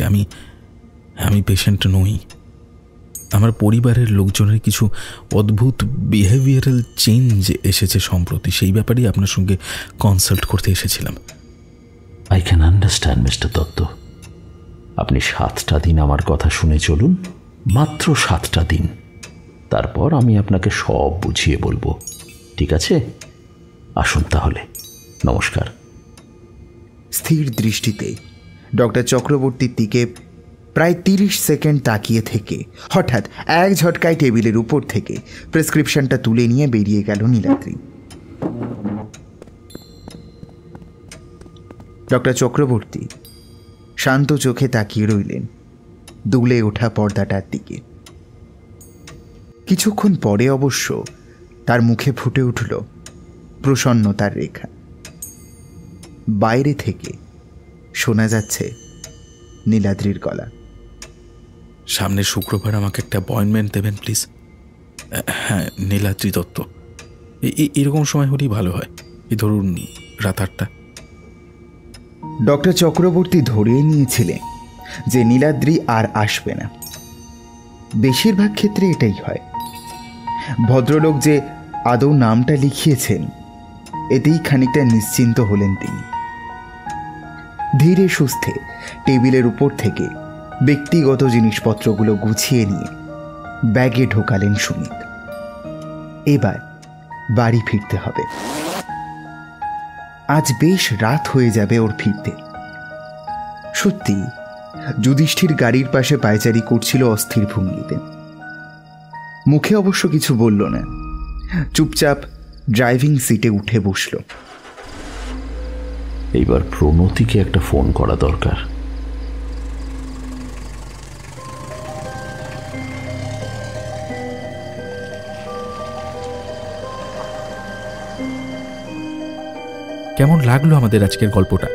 আমি পেশেন্ট নই। আমার পরিবারের লোকজনের কিছু অদ্ভুত বিহেভিয়ারাল চেঞ্জ এসেছে সম্প্রতি, সেই ব্যাপারেই আপনার সঙ্গে কনসাল্ট করতে এসেছিলাম। I can understand mister Dutta. আপনি 7টা দিন আমার কথা শুনে চলুন, মাত্র 7টা দিন। তারপর আমি আপনাকে সব বুঝিয়ে বলবো, ঠিক আছে? আসুন তাহলে, নমস্কার। স্থির দৃষ্টিতে ডক্টর চক্রবর্তীর দিকে প্রায় 30 সেকেন্ড তাকিয়ে থেকে হঠাৎ এক ঝটকায় টেবিলের উপর থেকে প্রেসক্রিপশনটা তুলে নিয়ে বেরিয়ে গেল নীলাদ্রি। ডক্টর চক্রবর্তী শান্ত চোখে তাকিয়ে রইলেন দুলে ওঠা পর্দাটার দিকে। কিছুক্ষণ পরে অবশ্য তার মুখে ফুটে উঠল প্রসন্নতার রেখা। বাইরে থেকে শোনা যাচ্ছে নীলাদ্রির গলা, সামনের শুক্রবার আমাকে একটা অ্যাপয়েন্টমেন্ট দেবেন প্লিজ। হ্যাঁ, নীলাদ্রি দত্ত। এরকম সময় হলেই ভালো হয়। এই ধরুন রাত 8টা। ডক্টর চক্রবর্তী ধরিয়ে নিয়েছিলেন যে নীলাদ্রি আর আসবে না। বেশিরভাগ ক্ষেত্রে এটাই হয়। ভদ্রলোক যে আদৌ নামটা লিখিয়েছেন এতেই খানিকটা নিশ্চিন্ত হলেন তিনি। ধীরে সুস্থে টেবিলের উপর থেকে ব্যক্তিগত জিনিসপত্রগুলো গুছিয়ে নিয়ে ব্যাগে ঢোকালেন সুমিত। এবার বাড়ি ফিরতে হবে। আজ বেশ রাত হয়ে যাবে ওর ফিরতে। সত্যি যুধিষ্ঠির গাড়ির পাশে পায়চারি করছিল অস্থির ভঙ্গিতে। মুখে অবশ্য কিছু বলল না, চুপচাপ ড্রাইভিং সিটে উঠে বসল। এইবার প্রণতিকে একটা ফোন করা দরকার। কেমন লাগলো আমাদের আজকের গল্পটা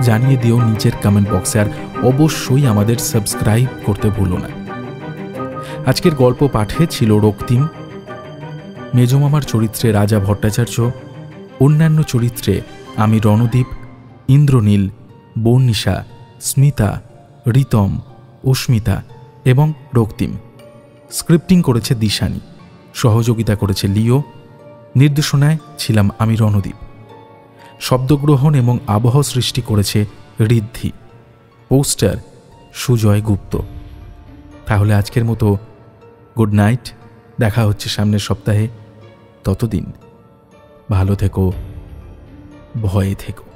জানিয়ে দিও নিচের কমেন্ট বক্সে, আর অবশ্যই আমাদের সাবস্ক্রাইব করতে ভুলো না। আজকের গল্প পাঠে ছিল রক্তিম, মেজমামার চরিত্রে রাজা ভট্টাচার্য, অন্যান্য চরিত্রে আমি রণদীপ, ইন্দ্রনীল, বর্ণিশা, স্মিতা, রিতম, অস্মিতা এবং রক্তিম। স্ক্রিপ্টিং করেছে দিশানি, সহযোগিতা করেছে লিও, নির্দেশনায় ছিলাম আমি রণদীপ। শব্দগ্রহণ এবং আবহ সৃষ্টি করেছে ঋদ্ধি, পোস্টার সুজয় গুপ্ত। তাহলে আজকের মতো গুড নাইট, দেখা হচ্ছে সামনের সপ্তাহে। ততদিন ভালো থেকো, ভয়ে থেকো।